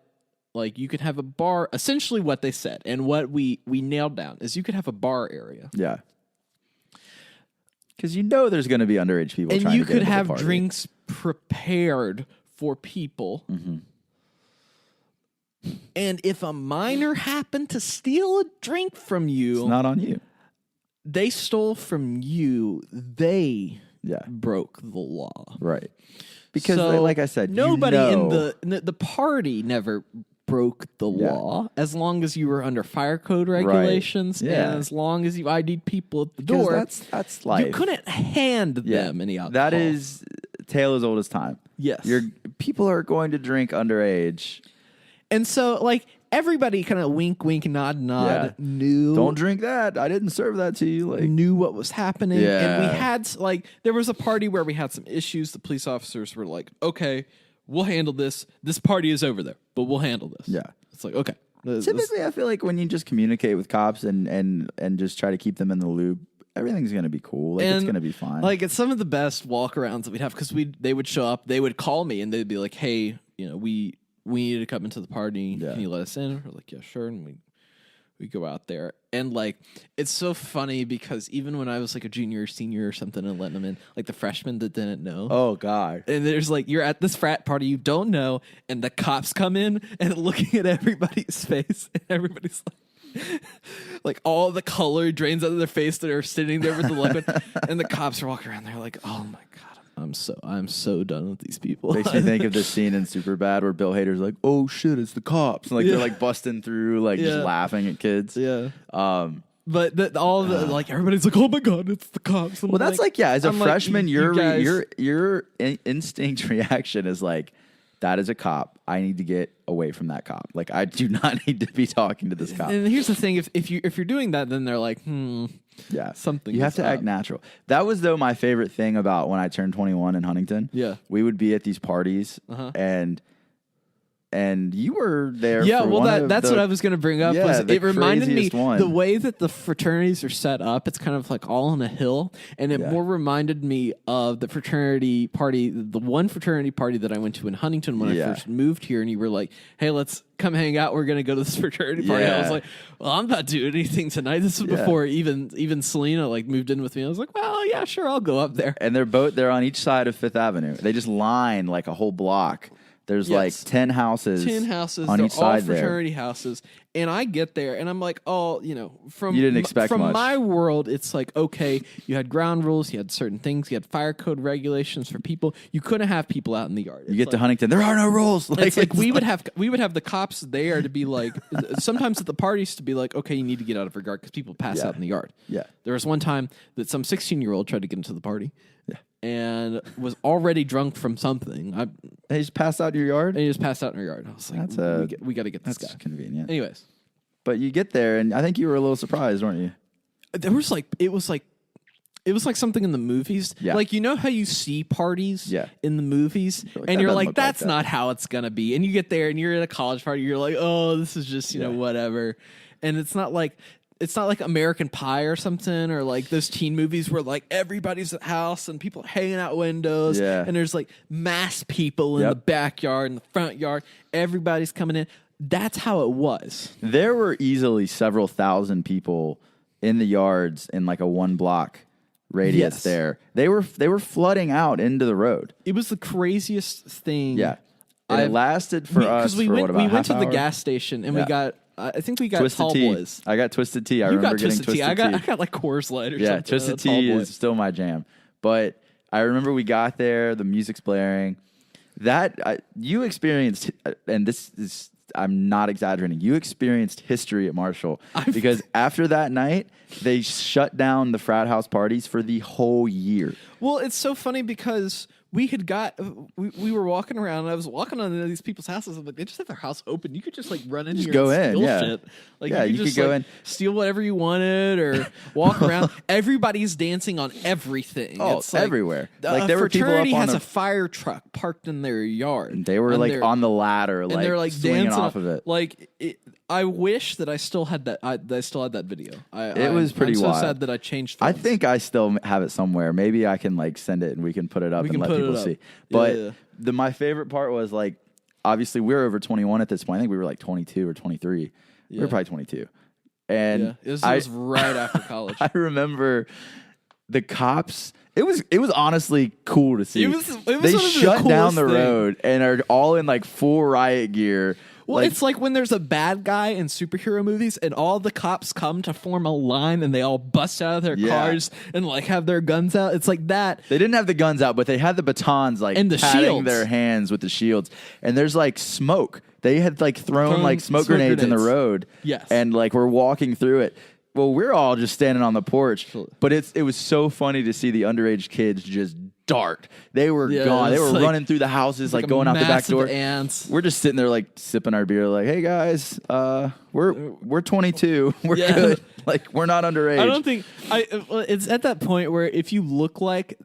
like, you could have a bar. Essentially what they said and what we nailed down is you could have a bar area. Yeah. Because you know there's going to be underage people and trying you to get could into the have party. drinks prepared for people. And if a minor happened to steal a drink from you, It's not on you. they stole from you, they Yeah. broke the law. Right. Because, So like I said, nobody you know, in the party never broke the law as long as you were under fire code regulations Yeah. and as long as you ID'd people at the because door. that's life. You couldn't hand them any alcohol. That is tale as old as time. Yes. People are going to drink underage. And so, like, everybody kind of wink, nod, knew. Don't drink that. I didn't serve that to you. Like, knew what was happening. And Yeah. we had, like, there was a party where we had some issues. The police officers were like, okay, we'll handle this. This party is over there, but we'll handle this. Yeah. It's like, okay. typically, I feel like when you just communicate with cops and just try to keep them in the loop, everything's going to be cool. Like, it's going to be fine. Like, it's some of the best walkarounds that we'd have because they would show up, they would call me, and they'd be like, hey, you know, we need to come into the party. Yeah. Can you let us in? We're like, yeah, sure. And we go out there. And like, it's so funny because even when I was like a junior or senior or something and letting them in, like the freshmen that didn't know. Oh God. And there's like, you're at this frat party you don't know, and the cops come in and looking at everybody's face, and everybody's like all the color drains out of their face that are sitting there with the liquid, and the cops are walking around. They're like, oh my God, I'm so done with these people. Makes me think of this scene in Superbad where Bill Hader's like, "Oh shit, it's the cops!" And like they're like busting through, like just laughing at kids. Yeah. But like everybody's like, "Oh my God, it's the cops." Well, that's like as a freshman, your your instinct reaction is like, that is a cop. I need to get away from that cop. Like, I do not need to be talking to this cop. And here's the thing: if you're doing that, then they're like, yeah, something. You have to act natural. That was though my favorite thing about when I turned 21 in Huntington. Yeah, we would be at these parties, and you were there. Yeah, for well, that's what I was going to bring up. Was it reminded me the way that the fraternities are set up. It's kind of like all on a hill, and it more reminded me of the fraternity party, the one fraternity party that I went to in Huntington when I first moved here. And you were like, "Hey, let's come hang out. We're going to go to this fraternity party." I was like, "Well, I'm not doing anything tonight." This was before even Selena like moved in with me. I was like, "Well, yeah, sure, I'll go up there." And they're on each side of Fifth Avenue. They just line like a whole block. There's like 10 houses. 10 houses on they're each side all fraternity houses. And I get there and I'm like, oh, from you didn't expect from much. My world, it's like, okay, you had ground rules, you had certain things, you had fire code regulations for people. You couldn't have people out in the yard. You get to Huntington, there are no rules. It's like we would have the cops there to be like, sometimes at the parties to be like, okay, you need to get out of your yard because people pass out in the yard. Yeah. There was one time that some 16-year-old tried to get into the party. Yeah. And was already drunk from something. He just passed out in your yard? And he just passed out in our yard. I was like, we got to get this guy. That's convenient. Anyways. But you get there, and I think you were a little surprised, weren't you? There was like, it was like something in the movies. Yeah. Like, you know how you see parties in the movies? And you're like, that's not how it's going to be. And you get there, and you're at a college party. You're like, oh, this is just, whatever. And it's not like American Pie or something, or like those teen movies where like everybody's at the house and people hanging out windows, and there's like mass people in the backyard and the front yard. Everybody's coming in. That's how it was. There were easily several thousand people in the yards in like a 1 block radius there. They were flooding out into the road. It was the craziest thing. Yeah. And it lasted for us we for went, about we went half to the hour? gas station and we got I think we got Twisted Tall Tea. Boys. I got Twisted Tea. I You remember got getting Twisted Tea. I got like Coors Light or something. Yeah, Twisted Tea is still my jam. But I remember we got there, the music's blaring. You experienced, and this is, I'm not exaggerating, you experienced history at Marshall. Because after that night, they shut down the frat house parties for the whole year. Well, it's so funny because we were walking around and I was walking on these people's houses. I'm like, they just have their house open. You could just like run in here and steal shit. Like you could just go in, steal whatever you wanted or walk around. Everybody's dancing on everything. Oh, it's like, everywhere. Like there were people up fraternity on has a fire truck parked in their yard. And they were like on the ladder, and they're like swinging dancing off of it. Like I wish that I still had that. I still had that video. It was pretty I'm wild. so sad that I changed phones. I think I still have it somewhere. Maybe I can like send it and we can put it up and let people see. But my favorite part was like, obviously we were over 21 at this point. I think we were like 22 or 23. We were probably 22. And it was right after college. I remember the cops. It was honestly cool to see. They shut down the road and are all in like full riot gear. Well, it's like when there's a bad guy in superhero movies and all the cops come to form a line and they all bust out of their cars and like have their guns out. It's like that. They didn't have the guns out, but they had the batons like and the patting shields. Their hands with the shields. And there's like smoke. They had like thrown like smoke grenades in the road. Yes. And like we're walking through it. Well, we're all just standing on the porch, but it was so funny to see the underage kids just dart. They were gone. They were like, running through the houses, like going out the back door. Ants. We're just sitting there, like sipping our beer, like, "Hey guys, we're 22. We're good. Like we're not underage." I don't think it's at that point where if you look like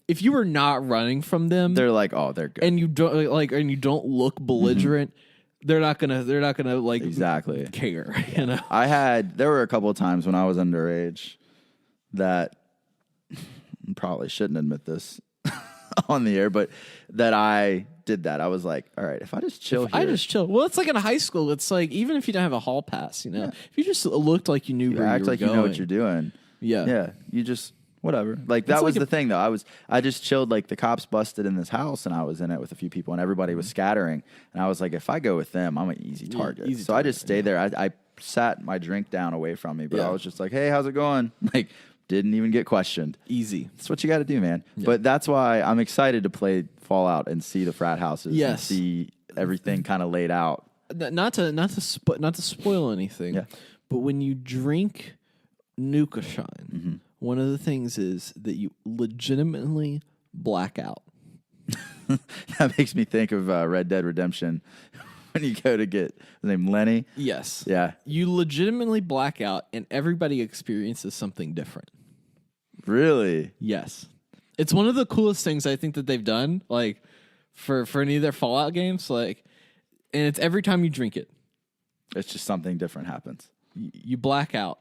if you were not running from them, they're like, "Oh, they're good," and you don't look belligerent. Mm-hmm. They're not gonna like exactly care, you know. There were a couple of times when I was underage that probably shouldn't admit this. on the air, but that I did that. I was like, all right, if I just chill here. I just chill. Well, it's like in high school. It's like even if you don't have a hall pass, if you just looked like you knew where act you were like going. you know what you're doing. Yeah. Yeah. You just whatever. Like that was the thing though. I just chilled. Like the cops busted in this house and I was in it with a few people and everybody was scattering. And I was like, if I go with them, I'm an easy target. I just stayed there. I sat my drink down away from me, but I was just like, hey, how's it going? Like didn't even get questioned. Easy. That's what you got to do, man. Yeah. But that's why I'm excited to play Fallout and see the frat houses and see everything kind of laid out. Not to spoil anything, but when you drink Nuka-Shine, one of the things is that you legitimately black out. That makes me think of Red Dead Redemption when you go to get his name Lenny. Yes. Yeah. You legitimately black out, and everybody experiences something different. Really? Yes. It's one of the coolest things I think that they've done, like for any of their Fallout games, like, and it's every time you drink it. It's just something different happens. You black out,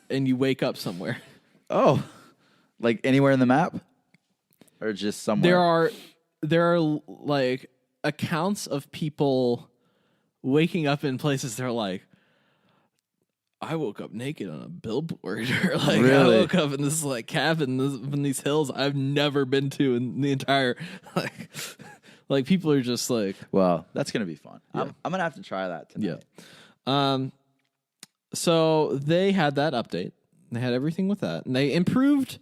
and you wake up somewhere. Oh, like anywhere in the map, or just somewhere? There are like accounts of people waking up in places they're like, I woke up naked on a billboard, or like I woke up in this like cabin in these hills I've never been to in the entire like people are just like, well, that's gonna be fun. Yeah. I'm gonna have to try that tonight. Yeah. So they had that update. They had everything with that, and they improved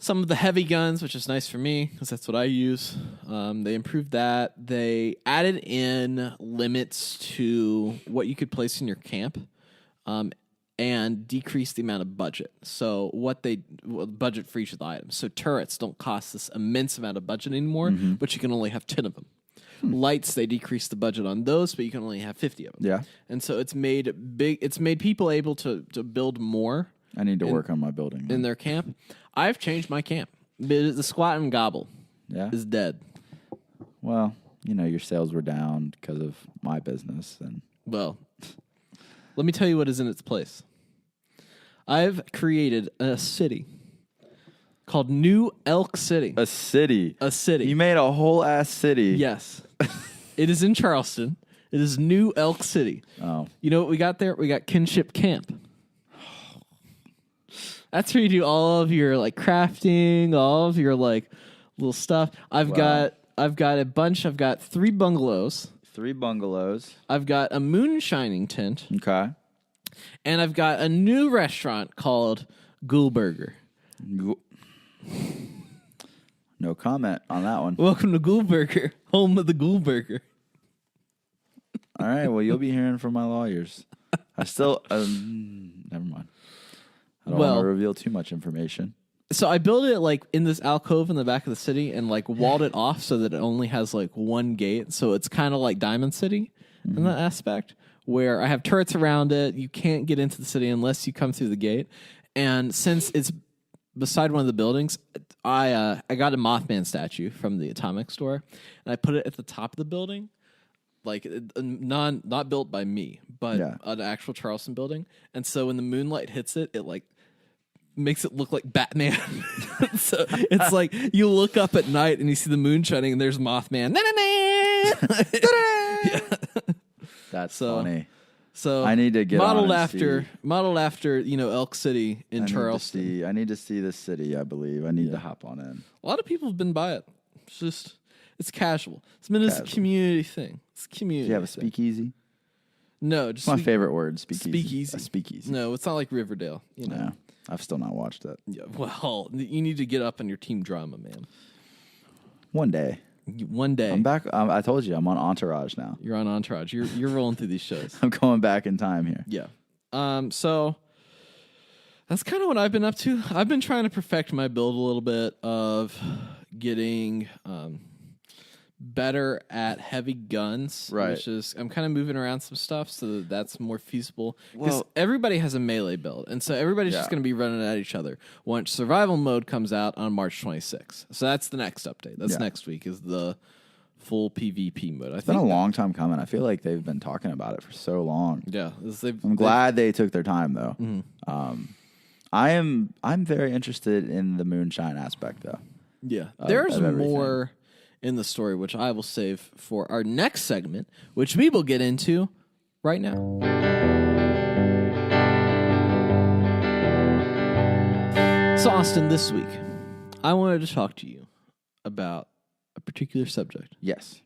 some of the heavy guns, which is nice for me because that's what I use. They improved that. They added in limits to what you could place in your camp. And decrease the amount of budget. So budget for each of the items. So turrets don't cost this immense amount of budget anymore, but you can only have 10 of them. Lights, they decreased the budget on those, but you can only have 50 of them. Yeah. And so it's made people able to build more. I need to work on my building in their camp. I've changed my camp. The squat and gobble is dead. Well, your sales were down because of my business and let me tell you what is in its place. I've created a city called New Elk City. A city? A city. You made a whole ass city? Yes. It is in Charleston. It is New Elk City. Oh. You know what we got there? We got Kinship Camp. That's where you do all of your like crafting, all of your like little stuff. I've got a bunch. I've got 3 bungalows. 3 bungalows. I've got a moonshining tent. Okay. And I've got a new restaurant called Ghoul Burger. No comment on that one. Welcome to Ghoul Burger, home of the Ghoul Burger. All right. Well, you'll be hearing from my lawyers. I still... never mind. I don't want to reveal too much information. So I built it like in this alcove in the back of the city and like walled it off so that it only has like one gate. So it's kind of like Diamond City in that aspect where I have turrets around it. You can't get into the city unless you come through the gate. And since it's beside one of the buildings, I got a Mothman statue from the Atomic store and I put it at the top of the building. Like not built by me, but an actual Charleston building. And so when the moonlight hits it, it like makes it look like Batman. So it's like you look up at night and you see the moon shining and there's Mothman. That's funny. So I need to get modeled after Elk City in Charleston. I need to see this city. I believe I need to hop on in. A lot of people have been by it. It's casual. It's been a community thing. It's community. Do you have a speakeasy? No, just my favorite word. Speakeasy. A speakeasy. No, it's not like Riverdale. No, I've still not watched it. Yeah, well, you need to get up on your team drama, man. One day. I'm back. I told you, I'm on Entourage now. You're on Entourage. You're rolling through these shows. I'm going back in time here. Yeah. So that's kind of what I've been up to. I've been trying to perfect my build a little bit of getting better at heavy guns, right? Which is I'm kind of moving around some stuff so that's more feasible because everybody has a melee build, and so everybody's just going to be running at each other once survival mode comes out on March 26th. So that's the next update. That's next week is the full PvP mode. It's been a long time coming. I feel like they've been talking about it for so long. Yeah, I'm glad they took their time though. I'm very interested in the moonshine aspect though. Yeah. There's of everything. more in the story, which I will save for our next segment, which we will get into right now. So, Austin, this week, I wanted to talk to you about a particular subject. Yes.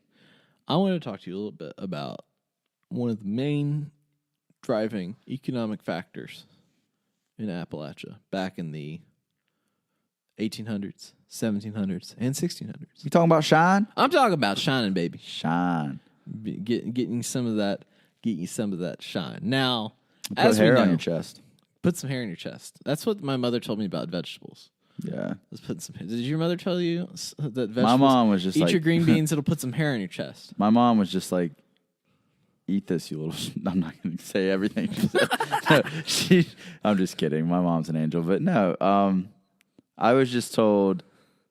I wanted to talk to you a little bit about one of the main driving economic factors in Appalachia back in the 1800s, 1700s, and 1600s. You talking about shine? I'm talking about shining, baby. Shine. Getting some of that, get you some of that shine. Now, Put as hair we know, on your chest. put some hair in your chest. That's what my mother told me about vegetables. Yeah. Let's put some. Did your mother tell you that vegetables? My mom was just eat like, your green beans. It'll put some hair in your chest. my mom was just like, eat this, you little. I'm not going to say everything. I'm just kidding. My mom's an angel, but no. I was just told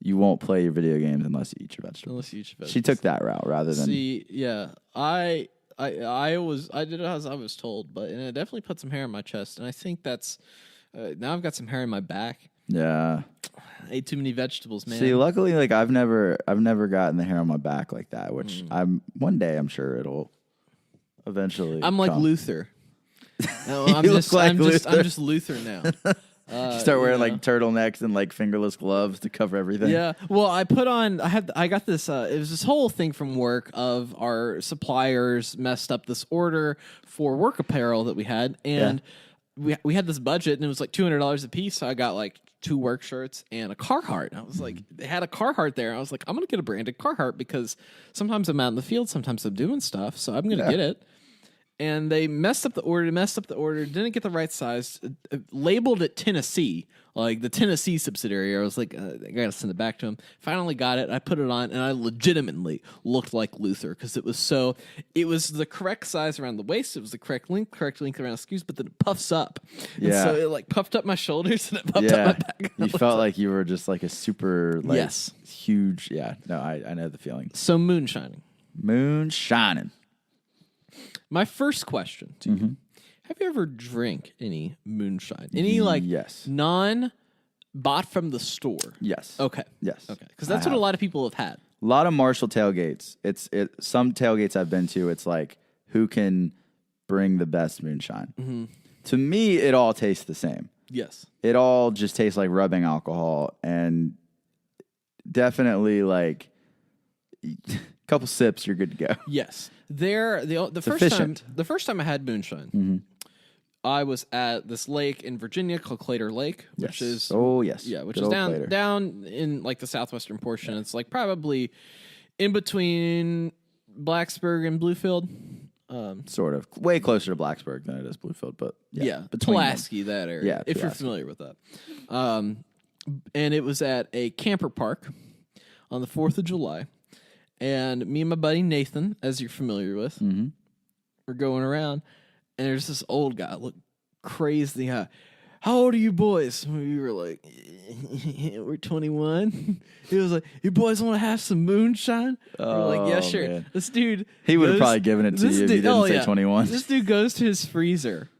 you won't play your video games unless you eat your vegetables. Unless you eat your vegetables. She took that route rather than. See, yeah, I did it as I was told, but and it definitely put some hair in my chest, and I think that's now I've got some hair in my back. Yeah. I ate too many vegetables, man. See, luckily, like I've never gotten the hair on my back like that. Which one day I'm sure it'll eventually. I'm like come. Luther. No, You I'm look just like I'm Luther. just Luther now. Start wearing like turtlenecks and like fingerless gloves to cover everything. Yeah. Well, I got this. It was this whole thing from work of our suppliers messed up this order for work apparel that we had, and we had this budget, and it was like $200 a piece. So I got like 2 work shirts and a Carhartt. And I was like, they had a Carhartt there. I was like, I'm gonna get a branded Carhartt because sometimes I'm out in the field, sometimes I'm doing stuff, so I'm gonna get it. And they messed up the order, didn't get the right size, labeled it Tennessee, like the Tennessee subsidiary. I was like, I got to send it back to him. Finally got it. I put it on, and I legitimately looked like Luther because it was the correct size around the waist. It was the correct length around the sleeves, but then it puffs up. And so it like puffed up my shoulders and it puffed up my back. You felt like you were just like a super, like, Yes. huge. Yeah, no, I know the feeling. So moonshining. Moonshining. My first question to you. Have you ever drank any moonshine? Any like Yes. non-bought from the store? Yes. Okay. Yes. Okay. Because that's what a lot of people have had. A lot of Marshall tailgates. Some tailgates I've been to, it's like who can bring the best moonshine. To me, it all tastes the same. Yes. It all just tastes like rubbing alcohol, and definitely like a couple sips, you're good to go. Yes. The first time I had moonshine, I was at this lake in Virginia called Clater Lake, which is Good is old down Clater. down in like the southwestern portion. It's like probably in between Blacksburg and Bluefield. Sort of way closer to Blacksburg than it is Bluefield, but between them. Pulaski, that area. Yeah, if you're Pulaski. familiar with that. And it was at a camper park on the 4th of July. And me and my buddy Nathan, as you're familiar with, were going around, and there's this old guy, look crazy. How old are you boys? We were like, we're 21. He was like, you boys want to have some moonshine? We were like, yeah, sure. Man. This dude, He would have probably given it to you if you didn't say 21. This dude goes to his freezer,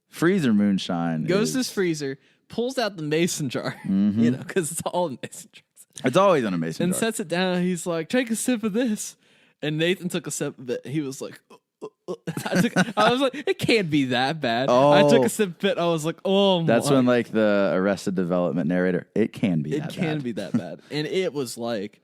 Freezer moonshine. goes to his freezer, pulls out the mason jar, you know, because it's all in mason jars. It's always on a mason And jar. sets it down. He's like, take a sip of this. And Nathan took a sip of it. He was like, I was like, it can't be that bad. I took a sip of it. I was like, oh my. That's when like the Arrested Development narrator, it can be that bad. Be that bad. And it was like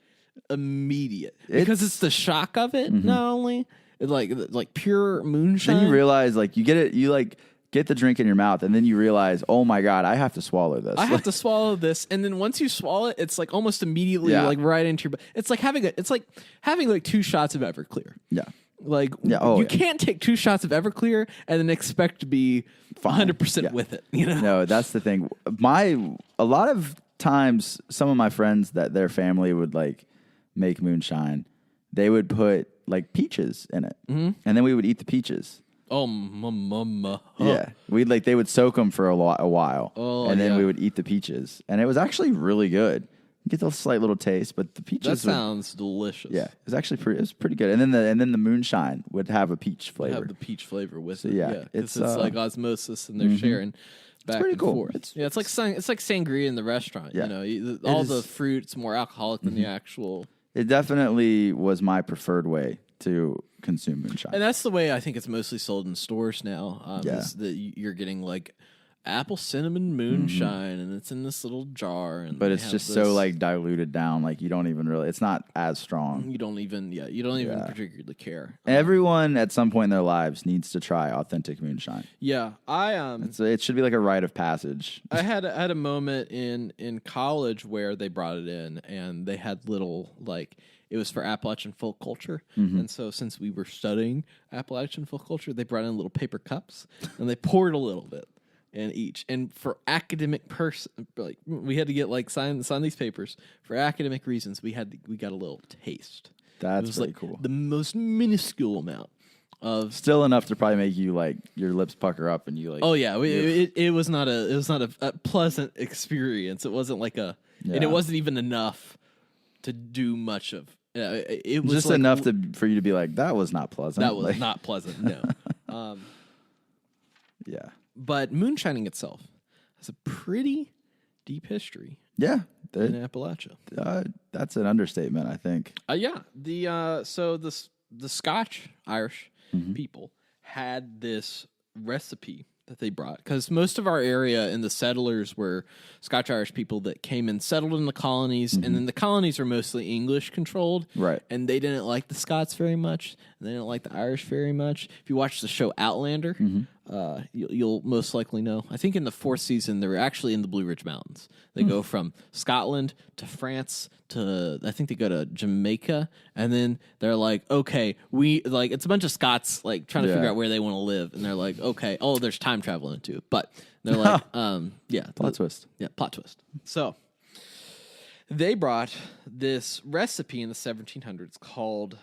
immediate. Because it's the shock of it, not only. It like pure moonshine. Then you realize like you get it, you like get the drink in your mouth, and then you realize, oh my God, I have to swallow this. I have to swallow this, and then once you swallow it, it's like almost immediately like right into your. It's like having like 2 shots of Everclear. Yeah. Like you can't take 2 shots of Everclear and then expect to be 100% with it. You know? No, that's the thing. A lot of times, some of my friends that their family would like make moonshine, they would put like peaches in it, and then we would eat the peaches. Oh, mama. Yeah, they would soak them for a while, and then yeah. we would eat the peaches, and it was actually really good. You get the slight little taste, but the peaches. That sounds delicious. Yeah, it was actually pretty good. And then the moonshine would have a peach flavor. Have the peach flavor with it. yeah, because it's like osmosis, and they're sharing. back pretty and cool. forth. It's like sangria in the restaurant. Yeah. All the fruit's more alcoholic than the actual. It definitely was my preferred way to consume moonshine. And that's the way I think it's mostly sold in stores now. Is that you're getting like apple cinnamon moonshine, and it's in this little jar. And but it's just so like diluted down, like you don't even really. It's not as strong. You don't even particularly care. Everyone at some point in their lives needs to try authentic moonshine. Yeah, It should be like a rite of passage. I had a moment in college where they brought it in, and they had little like. It was for Appalachian folk culture, and so since we were studying Appalachian folk culture, they brought in little paper cups, and they poured a little bit in each. And for academic like we had to get like sign these papers for academic reasons. We got a little taste. That's pretty like cool. The most minuscule amount of still enough to probably make you like your lips pucker up and you like. Oh yeah, it was not a pleasant experience. It wasn't like and it wasn't even enough to do much of. It was just like, enough for you to be like, that was not pleasant. That was not pleasant. No. Yeah. But moonshining itself has a pretty deep history. Yeah. In Appalachia. That's an understatement, I think. Yeah. The Scotch Irish people had this recipe that they brought, because most of our area and the settlers were Scotch Irish people that came and settled in the colonies, and then the colonies were mostly English controlled, right? And they didn't like the Scots very much, and they didn't like the Irish very much. If you watch the show Outlander, you'll most likely know. I think in the 4th season they were actually in the Blue Ridge Mountains. They go from Scotland to France to, I think they go to Jamaica, and then they're like, okay, it's a bunch of Scots like trying to figure out where they want to live, and they're like, okay, there's time travel into it, but they're like, plot twist. Yeah, plot twist. So they brought this recipe in the 1700s called,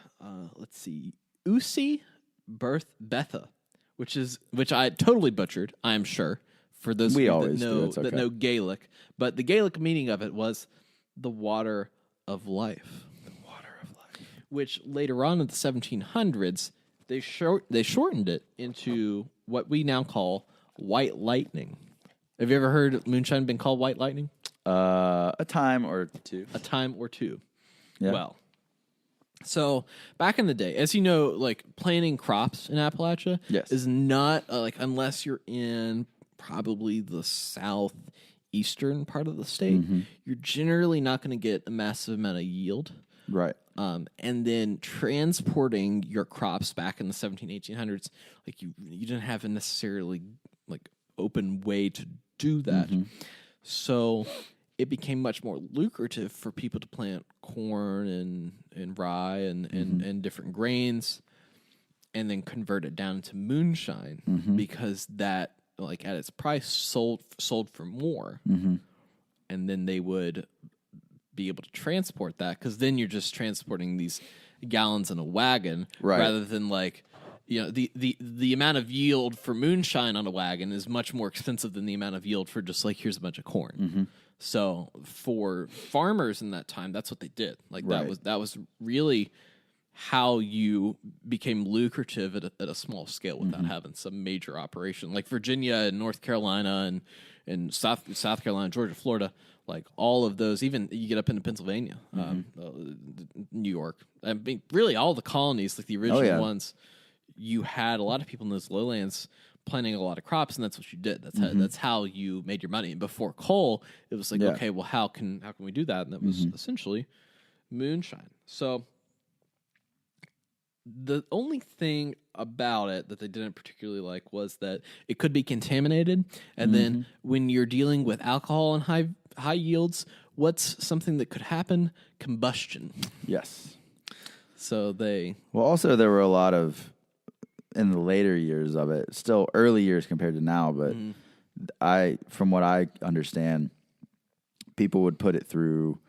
Usi Betha, which I totally butchered, I am sure, for those of you that know Gaelic. But the Gaelic meaning of it was the water of life. The water of life. Which later on in the 1700s, they shortened it into what we now call white lightning. Have you ever heard moonshine been called white lightning? A time or two. A time or two. Yeah. Well, so back in the day, as you know, like planting crops in Appalachia is not unless you're in probably the southeastern part of the state, you're generally not going to get a massive amount of yield. Right. And then transporting your crops back in the 1800s, like you didn't have a necessarily like open way to do that. So it became much more lucrative for people to plant corn and rye and different grains, and then convert it down into moonshine because that, like at its price, sold for more, and then they would be able to transport that, because then you're just transporting these gallons in a wagon, rather than like, the amount of yield for moonshine on a wagon is much more expensive than the amount of yield for just like, here's a bunch of corn. So for farmers in that time, that's what they did. Like that was really how you became lucrative at a small scale without having some major operation. Like Virginia and North Carolina and South Carolina, Georgia, Florida, like all of those, even you get up into Pennsylvania, New York. I mean, really all the colonies, like the original ones, you had a lot of people in those lowlands planting a lot of crops, and that's what you did. That's how you made your money. And before coal, it was like, okay, well, how can we do that? And that was essentially moonshine. So the only thing about it that they didn't particularly like was that it could be contaminated. And then when you're dealing with alcohol and high yields, what's something that could happen? Combustion. Yes. So also there were a lot of, in the later years of it, still early years compared to now, but from what I understand, people would put it through,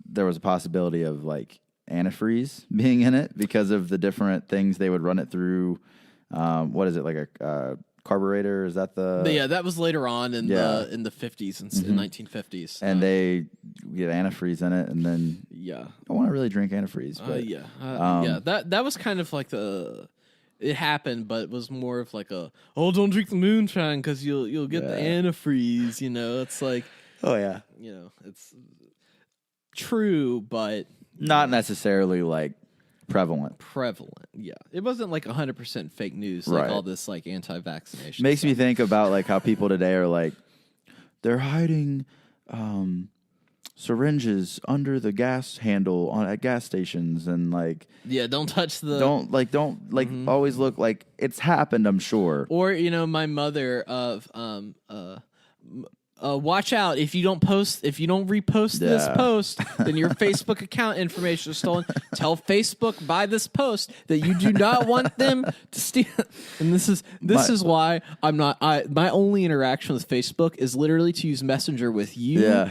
there was a possibility of like antifreeze being in it because of the different things they would run it through. What is it, like a carburetor? Is that that was later on in the 50s and 1950s. And they get antifreeze in it, and then I don't want to really drink antifreeze, but that was kind of like it happened, but it was more of like don't drink the moonshine because you'll get the antifreeze. It's like, oh yeah, it's true, but not necessarily like prevalent. Yeah, it wasn't like 100% fake news, like all this like anti-vaccination. Makes stuff. me think about like how people today are like, they're hiding syringes under the gas handle at gas stations, and like, don't touch the always look like it's happened. I'm sure. Or my mother of watch out if you don't repost this post, then your Facebook account information is stolen. Tell Facebook by this post that you do not want them to steal. And this is why I'm not. My only interaction with Facebook is literally to use Messenger with you. Yeah.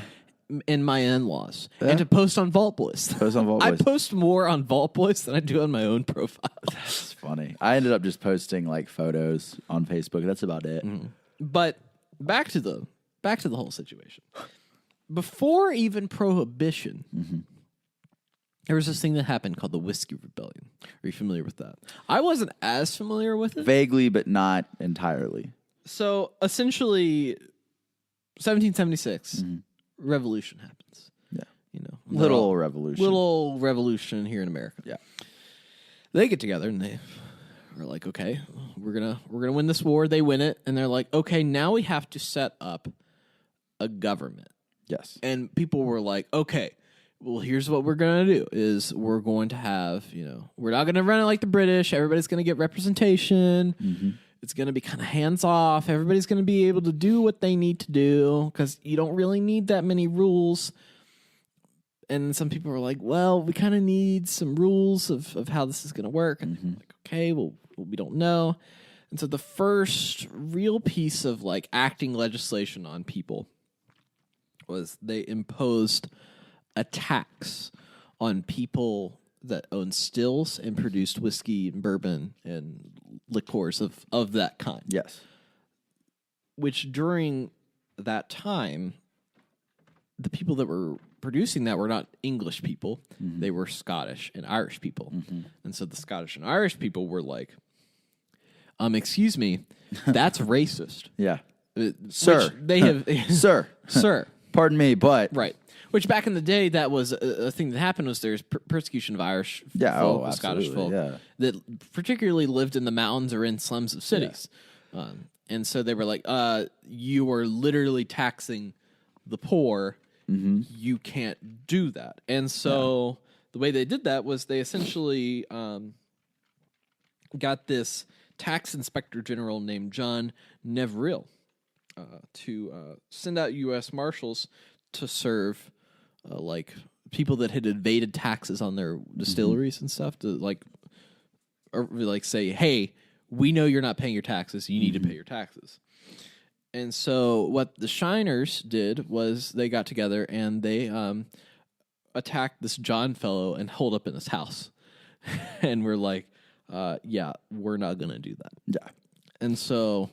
And my in-laws, and to post on Vault Boys. I post more on Vault Boys than I do on my own profile. That's funny. I ended up just posting like photos on Facebook. That's about it. But back to the whole situation. Before even Prohibition, there was this thing that happened called the Whiskey Rebellion. Are you familiar with that? I wasn't as familiar with it. Vaguely, but not entirely. So essentially, 1776. Revolution happens. Yeah. Little revolution here in America. Yeah. They get together and they are like, okay, we're gonna win this war. They win it, and they're like, okay, now we have to set up a government. Yes. And people were like, okay, well, here's what we're gonna do: is we're going to have, we're not gonna run it like the British. Everybody's gonna get representation. It's going to be kind of hands-off. Everybody's going to be able to do what they need to do because you don't really need that many rules. And some people were like, well, we kind of need some rules of how this is going to work. And like, okay, well, we don't know. And so the first real piece of like acting legislation on people was they imposed a tax on people that owned stills and produced whiskey and bourbon and liqueurs of that kind. Yes. Which during that time, the people that were producing that were not English people. They were Scottish and Irish people. And so the Scottish and Irish people were like, excuse me, that's racist. Yeah. Sir. They have Sir. Pardon me, but Right. Which back in the day, that was a thing that happened. Was there's persecution of Irish folk, Scottish folk that particularly lived in the mountains or in slums of cities, and so they were like, "You are literally taxing the poor. You can't do that." And so the way they did that was they essentially got this tax inspector general named John Neville to send out U.S. Marshals to serve like people that had evaded taxes on their distilleries and stuff, to like say, hey, we know you're not paying your taxes. You need to pay your taxes. And so what the Shiners did was they got together and they attacked this John fellow and holed up in his house. And we're like, yeah, we're not going to do that. Yeah. And so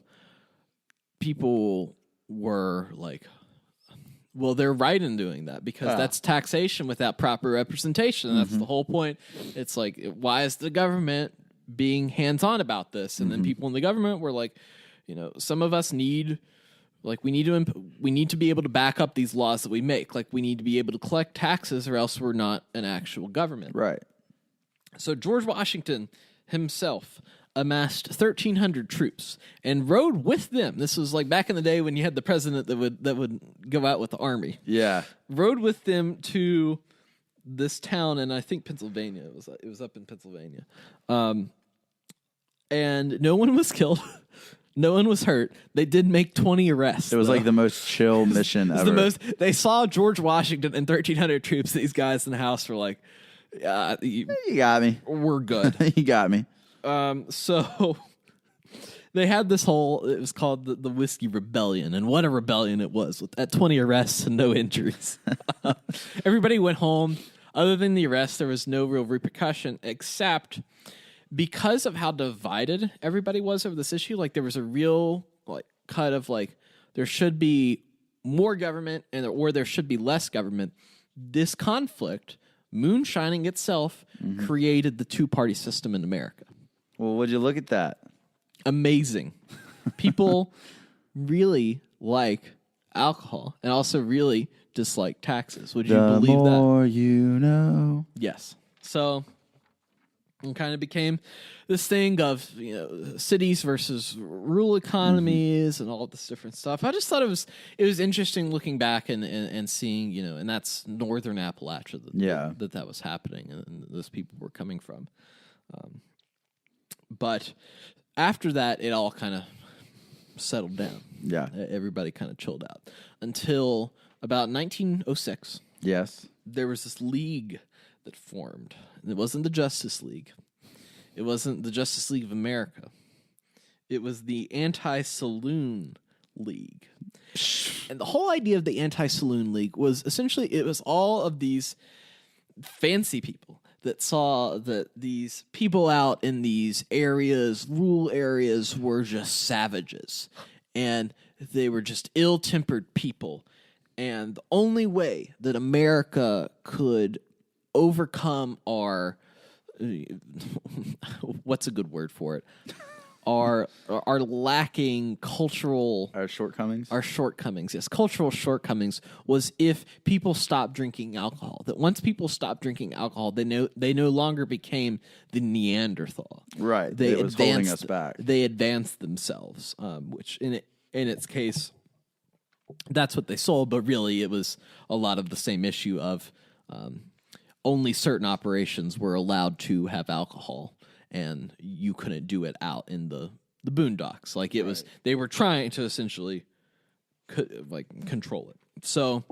people were like, well, they're right in doing that because that's taxation without proper representation. And that's the whole point. It's like, why is the government being hands-on about this? And then people in the government were like, some of us need, like, we need to be able to back up these laws that we make. Like, we need to be able to collect taxes or else we're not an actual government. Right. So George Washington himself amassed 1,300 troops and rode with them. This was like back in the day when you had the president that would go out with the army. Yeah, rode with them to this town, and I think Pennsylvania. It was up in Pennsylvania, and no one was killed. No one was hurt. They did make 20 arrests. It was like the most chill mission ever. They saw George Washington and 1,300 troops. These guys in the house were like, you got me. We're good. You got me. So they had this it was called the Whiskey Rebellion, and what a rebellion it was, with 20 arrests and no injuries. Everybody went home. Other than the arrest, there was no real repercussion, except because of how divided everybody was over this issue. Like, there was a real cut of there should be more government or there should be less government. This conflict, moonshining itself, created the two-party system in America. Well, would you look at that? Amazing. People really like alcohol and also really dislike taxes. Would you believe that? The more you know. Yes. So it kind of became this thing of cities versus rural economies and all this different stuff. I just thought it was interesting looking back and seeing and that's northern Appalachia that was happening and those people were coming from. But after that, it all kind of settled down. Yeah. Everybody kind of chilled out until about 1906. Yes. There was this league that formed. It wasn't the Justice League. It wasn't the Justice League of America. It was the Anti-Saloon League. And the whole idea of the Anti-Saloon League was essentially it was all of these fancy people that saw that these people out in these areas, rural areas, were just savages. And they were just ill-tempered people. And the only way that America could overcome our what's a good word for it? Our lacking cultural... Our shortcomings? Our shortcomings, yes. Cultural shortcomings was if people stopped drinking alcohol. That once people stopped drinking alcohol, they no longer became the Neanderthal. Right. It was holding us back. They advanced themselves, which in its case, that's what they sold. But really, it was a lot of the same issue of only certain operations were allowed to have alcohol. And you couldn't do it out in the boondocks. Like it was, they were trying to essentially control it. So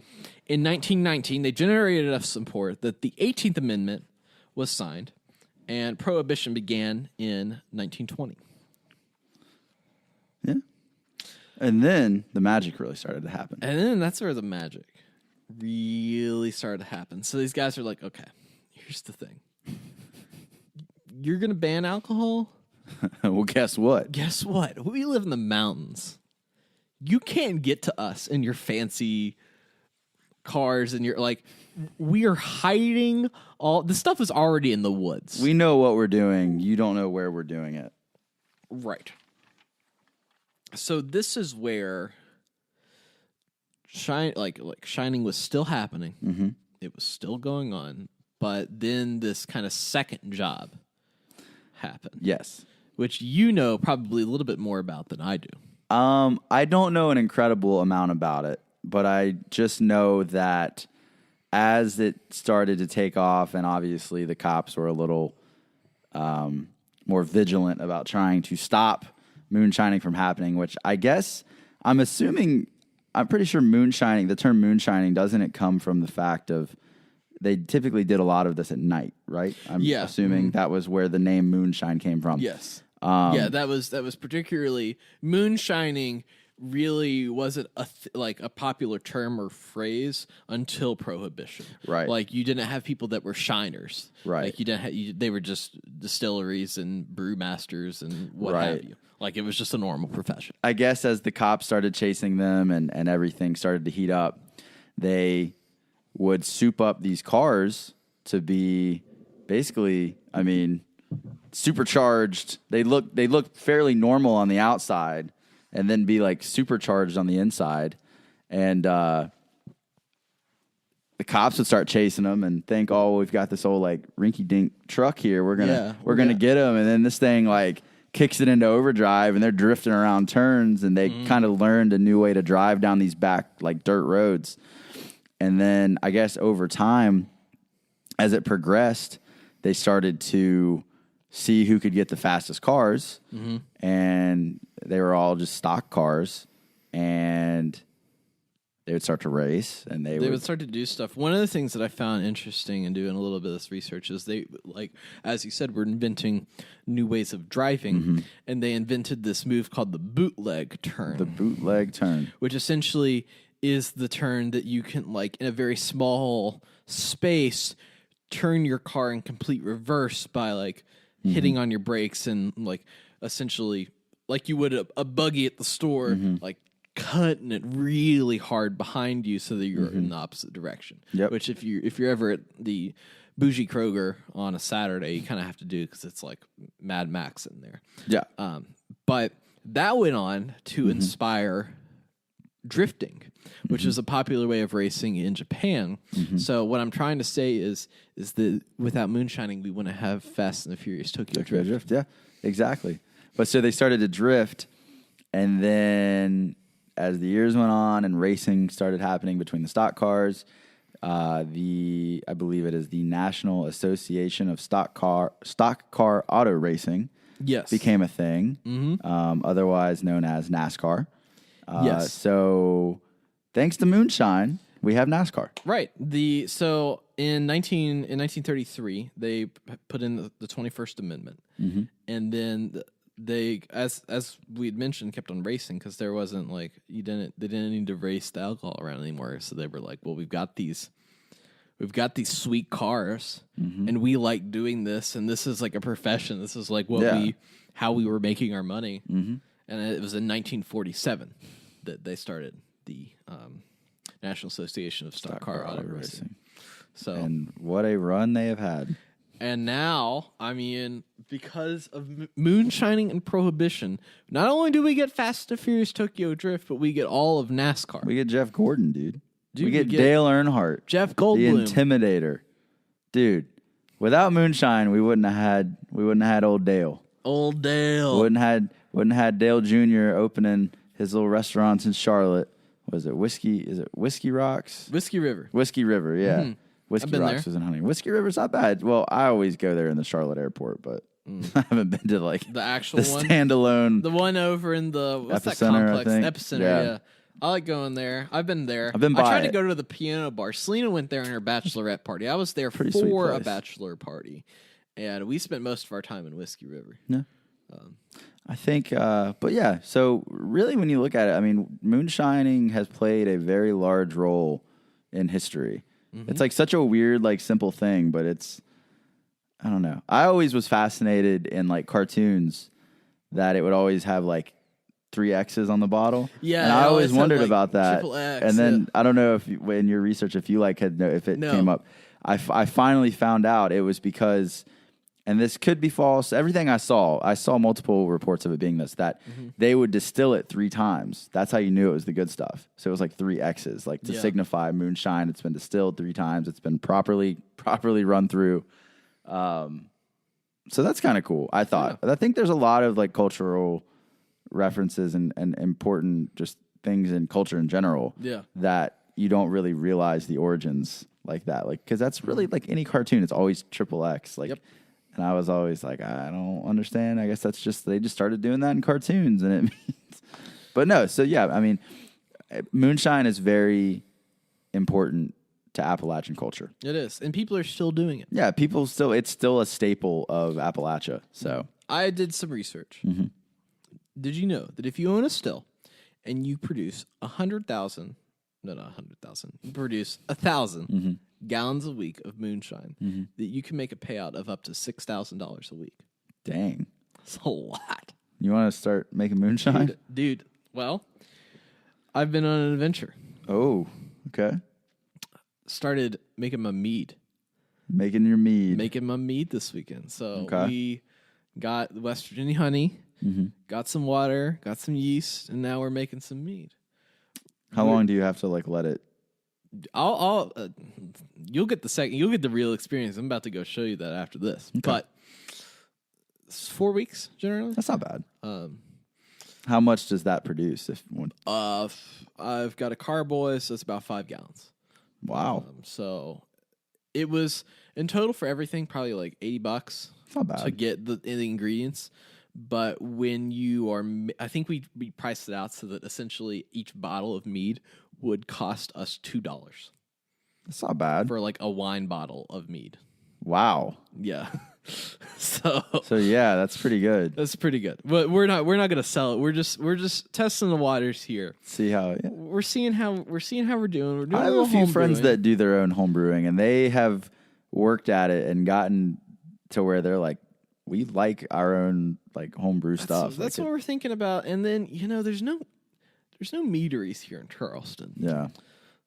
in 1919, they generated enough support that the 18th Amendment was signed and Prohibition began in 1920. Yeah. And then the magic really started to happen. And then that's where the magic really started to happen. So these guys are like, okay, here's the thing. You're going to ban alcohol? Well, guess what? Guess what? We live in the mountains. You can't get to us in your fancy cars and we are hiding all the stuff is already in the woods. We know what we're doing. You don't know where we're doing it. Right. So this is where Shining was still happening. Mm-hmm. It was still going on, but then this kind of second job happened. Yes. Which probably a little bit more about than I do. I don't know an incredible amount about it, but I just know that as it started to take off, and obviously the cops were a little more vigilant about trying to stop moonshining from happening, which I guess I'm pretty sure moonshining, the term moonshining, doesn't it come from the fact of they typically did a lot of this at night, right? I'm assuming that was where the name moonshine came from. Yes. That was particularly moonshining. Really wasn't a popular term or phrase until Prohibition. Right. Like you didn't have people that were shiners. Right. Like you didn't. They were just distilleries and brewmasters and what have you. Like it was just a normal profession. I guess as the cops started chasing them and everything started to heat up, they would soup up these cars to be basically, supercharged. They look fairly normal on the outside and then be like supercharged on the inside. And the cops would start chasing them and think, oh, we've got this old rinky dink truck here. We're going to get them. And then this thing kicks it into overdrive and they're drifting around turns and they kind of learned a new way to drive down these back dirt roads. And then I guess over time, as it progressed, they started to see who could get the fastest cars. Mm-hmm. And they were all just stock cars. And they would start to race. And they would start to do stuff. One of the things that I found interesting in doing a little bit of this research is they, as you said, were inventing new ways of driving. Mm-hmm. And they invented this move called the bootleg turn. The bootleg turn. Which essentially is the turn that you can, in a very small space, turn your car in complete reverse by, hitting on your brakes and, essentially, like you would a buggy at the store, cutting it really hard behind you so that you're in the opposite direction. Yep. Which, if you're ever at the Bougie Kroger on a Saturday, you kind of have to do because it's like Mad Max in there. Yeah. But that went on to inspire drifting, which is a popular way of racing in Japan. So what I'm trying to say is that without Moonshining, we wouldn't have Fast and the Furious Tokyo Drift. Yeah, exactly. But so they started to drift, and then as the years went on and racing started happening between the stock cars, I believe it is the National Association of Stock Car Auto Racing, Yes, became a thing, otherwise known as NASCAR. Yes. So thanks to Moonshine, we have NASCAR. Right. So in 1933, they put in the 21st Amendment, and then they, as we had mentioned, kept on racing because there wasn't like they didn't need to race the alcohol around anymore. So they were like, well, we've got these sweet cars, and we like doing this, and this is like a profession. This is like how we were making our money. And it was in 1947 that they started the National Association of Stock Car Auto Racing. So, and what a run they have had. And now, I mean, because of Moonshining and Prohibition, not only do we get Fast and Furious Tokyo Drift, but we get all of NASCAR. We get Jeff Gordon, dude. Dude, we get Dale Earnhardt. Jeff Goldblum. The Intimidator. Dude, without Moonshine, we wouldn't have had old Dale. Old Dale. Wouldn't have had Dale Jr. opening his little restaurants in Charlotte. Was it Whiskey? Is it Whiskey Rocks? Whiskey River. Whiskey River, yeah. Whiskey been Rocks there. was in Huntington. Whiskey River's not bad. Well, I always go there in the Charlotte airport, but I haven't been to like The actual the one? standalone. The one over in the, what's that Epicenter, I complex? think. Epicenter, Yeah. yeah. I like going there. I've been there. I've been I by tried to it. go to the piano bar. Selena went there on her bachelorette party. I was there Pretty sweet for a place. bachelor party. And we spent most of our time in Whiskey River. Yeah. I think, but yeah, so really when you look at it, I mean, Moonshining has played a very large role in history. It's like such a weird, like simple thing, but I don't know. I always was fascinated in like cartoons that it would always have like 3 X's on the bottle. Yeah, and it I always always had, wondered like, about that. triple X, and then yeah. I don't know if in your research, if you like had if it No. came up. I finally found out it was because, and this could be false. Everything I saw multiple reports of it being that they would distill it 3 times. That's how you knew it was the good stuff. So it was like 3 X's, like to signify moonshine. It's been distilled 3 times. It's been properly run through. So that's kind of cool, I thought. I think there's a lot of like cultural references and important just things in culture in general that you don't really realize the origins like that. Like, because that's really like any cartoon. It's always triple X. Like, and I was always like, I don't understand. I guess that's just, they just started doing that in cartoons and it means, but no. So yeah, I mean, moonshine is very important to Appalachian culture. It is. And people are still doing it. Yeah, it's still a staple of Appalachia. So I did some research. Did you know that if you own a still and you produce 100,000, no, not 100,000, you produce 1,000 gallons a week of moonshine, that you can make a payout of up to $6,000 a week? Dang. That's a lot. You want to start making moonshine? Dude, well, I've been on an adventure. Oh, okay. Started making my mead. Making your mead. Making my mead this weekend. So Okay. we got West Virginia honey, got some water, got some yeast, and now we're making some mead. How long do you have to like let it? You'll get the real experience. I'm about to go show you that after this. Okay. But it's 4 weeks generally. That's not bad. How much does that produce? I've got a carboy, so it's about 5 gallons. Wow. So it was in total for everything probably like $80 That's not bad. to get the ingredients. But when you are, I think we priced it out so that essentially each bottle of mead would cost us $2 That's not bad. for like a wine bottle of mead. Wow. Yeah. So yeah, that's pretty good. that's pretty good. But we're not gonna sell it. We're just testing the waters here. See how. Yeah. We're seeing how we're doing. We're doing I have a few friends that do their own home brewing, and they have worked at it and gotten to where they're like, we like our own like homebrew stuff. That's like what we're thinking about. And then there's no meaderies here in Charleston. Yeah.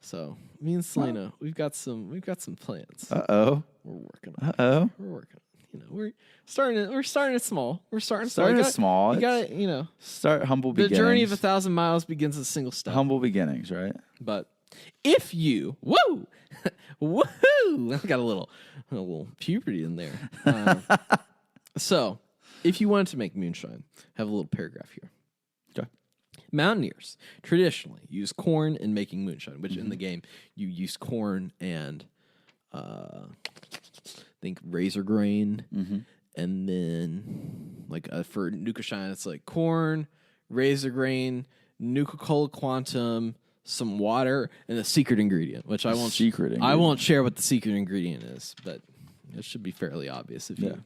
So me and Selena, we've got some plans. Uh-oh. We're working on it. Uh-oh. We're working. We're starting it small. We're starting small. You got to, Start humble the beginnings. journey of 1,000 miles begins with a single step. Humble beginnings, right? But if you, woohoo, I got a little puberty in there. So if you wanted to make moonshine, have a little paragraph here. Okay. Mountaineers traditionally use corn in making moonshine, which in the game you use corn and think razor grain, and then like for Nuka Shine, it's like corn, razor grain, Nuka Cola Quantum, some water, and the secret ingredient, which I won't I won't share what the secret ingredient is, but it should be fairly obvious if you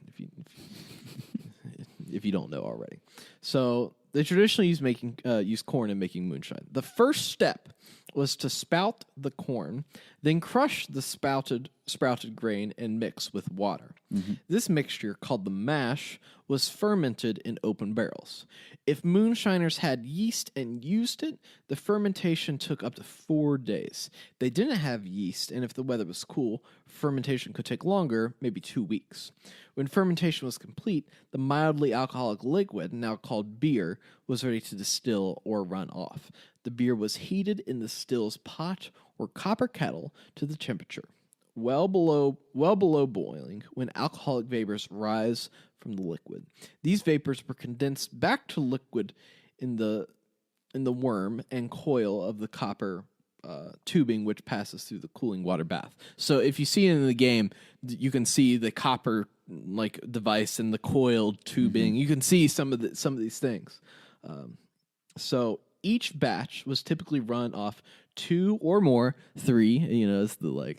don't know already. So they traditionally use corn in making moonshine. The first step was to spout the corn, then crush the sprouted grain and mix with water. This mixture, called the mash, was fermented in open barrels. If moonshiners had yeast and used it, the fermentation took up to 4 days. If they didn't have yeast, and if the weather was cool, fermentation could take longer, maybe 2 weeks. When fermentation was complete, the mildly alcoholic liquid, now called beer, was ready to distill or run off. The beer was heated in the still's pot or copper kettle to the temperature well below boiling, when alcoholic vapors rise from the liquid. These vapors were condensed back to liquid in the worm and coil of the copper tubing, which passes through the cooling water bath. So if you see it in the game, you can see the copper device and the coiled tubing. You can see some of these things. So each batch was typically run off 2 or more, 3. It's the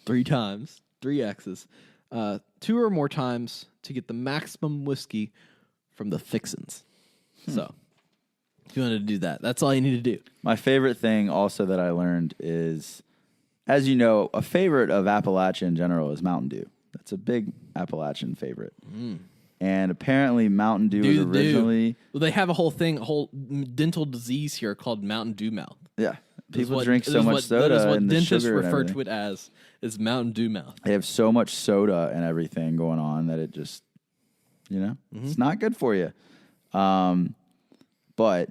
3 times, 3 X's, 2 or more times to get the maximum whiskey from the fixins. So if you want to do that, that's all you need to do. My favorite thing also that I learned is, as you know, a favorite of Appalachia in general is Mountain Dew. That's a big Appalachian favorite. And apparently Mountain Dew was originally... Well, they have a whole dental disease here called Mountain Dew mouth. Yeah. People drink so much soda. That is what and dentists refer to it as, is Mountain Dew mouth. They have so much soda and everything going on that it just, it's not good for you. But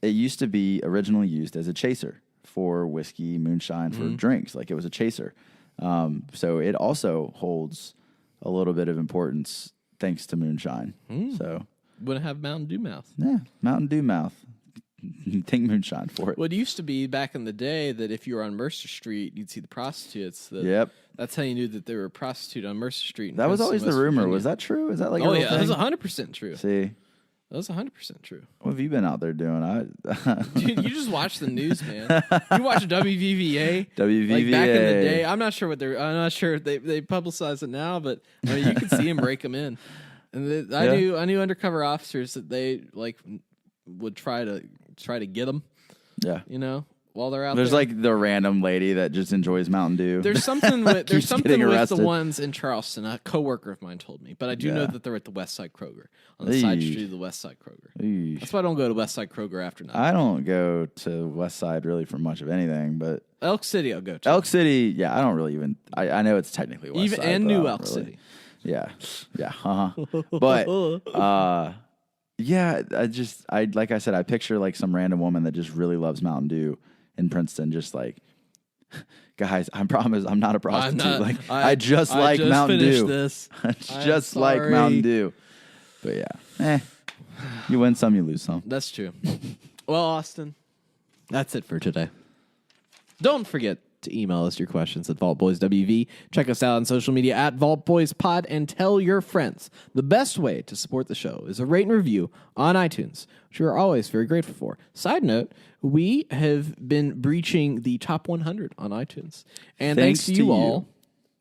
it used to be originally used as a chaser for whiskey, moonshine, for drinks. Like it was a chaser. So it also holds a little bit of importance thanks to moonshine. So wouldn't have Mountain Dew mouth. Yeah, Mountain Dew mouth. Take moonshine for it. Well, it used to be back in the day that if you were on Mercer Street, you'd see the prostitutes. Yep. That's how you knew that they were a prostitute on Mercer Street. That was always the rumor. Was that true? Is that like a real that thing? was 100% true. See? That was 100% true. What have you been out there doing? Dude, you just watch the news, man. You watch WVVA. WVVA. Like back in the day. I'm not sure if they publicize it now, but you can see them break them in. And I knew undercover officers that they would try to get them. Yeah. While they're out There's there. the random lady that just enjoys Mountain Dew. There's something with the ones in Charleston. A coworker of mine told me, but I do know that they're at the West Side Kroger, on the side street of the West Side Kroger. That's why I don't go to West Side Kroger after 9. I don't go to West Side really for much of anything, but Elk City I'll go to. Elk City, yeah, I don't really even. I know it's technically West Side, and New Elk City. Yeah, but yeah, I like I said, I picture some random woman that just really loves Mountain Dew in Princeton, just guys, I promise I'm not a prostitute. I just like Mountain Dew. This. I just like Mountain Dew. But yeah, you win some, you lose some. That's true. Well, Austin, that's it for today. Don't forget to email us your questions at VaultBoysWV. Check us out on social media at VaultBoysPod and tell your friends. The best way to support the show is a rate and review on iTunes, which we are always very grateful for. Side note, we have been breaching the top 100 on iTunes. And thanks to you all,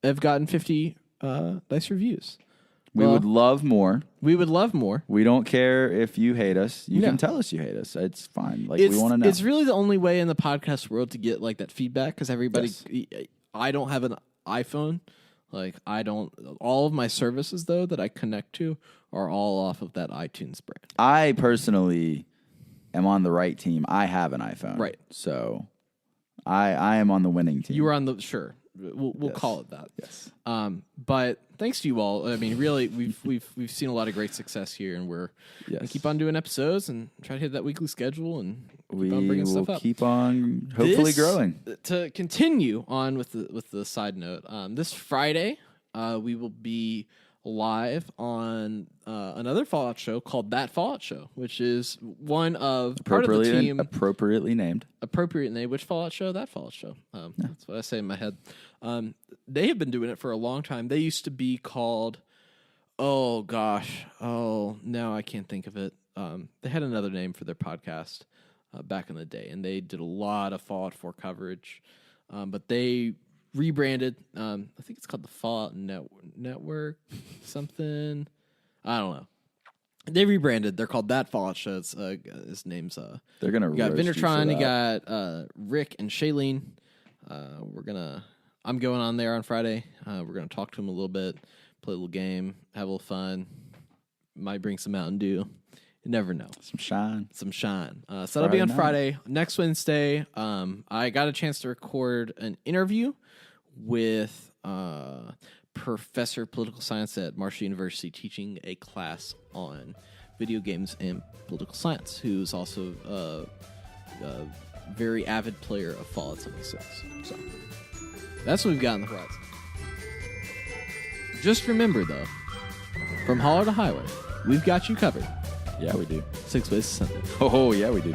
have gotten 50 nice reviews. We would love more. We would love more. We don't care if you hate us. You can tell us you hate us. It's fine. We want to know. It's really the only way in the podcast world to get that feedback, because everybody. Yes. I don't have an iPhone. All of my services though that I connect to are all off of that iTunes brand. I personally am on the right team. I have an iPhone. Right. So I am on the winning team. You were on the sure. We'll call it that. Yes. But thanks to you all. I mean, really, we've seen a lot of great success here, and we're gonna keep on doing episodes and try to hit that weekly schedule and keep on bringing stuff up. Keep on hopefully growing. To continue on with the side note, this Friday we will be live on another Fallout show called That Fallout Show, which is one of part of the team appropriately named. Appropriate name. Which Fallout show? That Fallout show. That's what I say in my head. They have been doing it for a long time. They used to be called, now I can't think of it. They had another name for their podcast back in the day, and they did a lot of Fallout 4 coverage. But they rebranded. I think it's called the Fallout Network something. I don't know. They rebranded. They're called That Fallout Show. It's, his name's They're gonna. You got roast Vindertron. you got Rick and Shailene. I'm going on there on Friday. We're gonna talk to him a little bit, play a little game, have a little fun. Might bring some Mountain Dew. You never know. Some shine. So that'll be on Friday. Next Wednesday, I got a chance to record an interview with Professor of Political Science at Marshall University, teaching a class on video games and political science, who's also a very avid player of Fallout 76. So that's what we've got on the horizon. Just remember, though, from holler to highway, we've got you covered. Yeah, we do. 6 ways to Sunday. Oh, yeah, we do.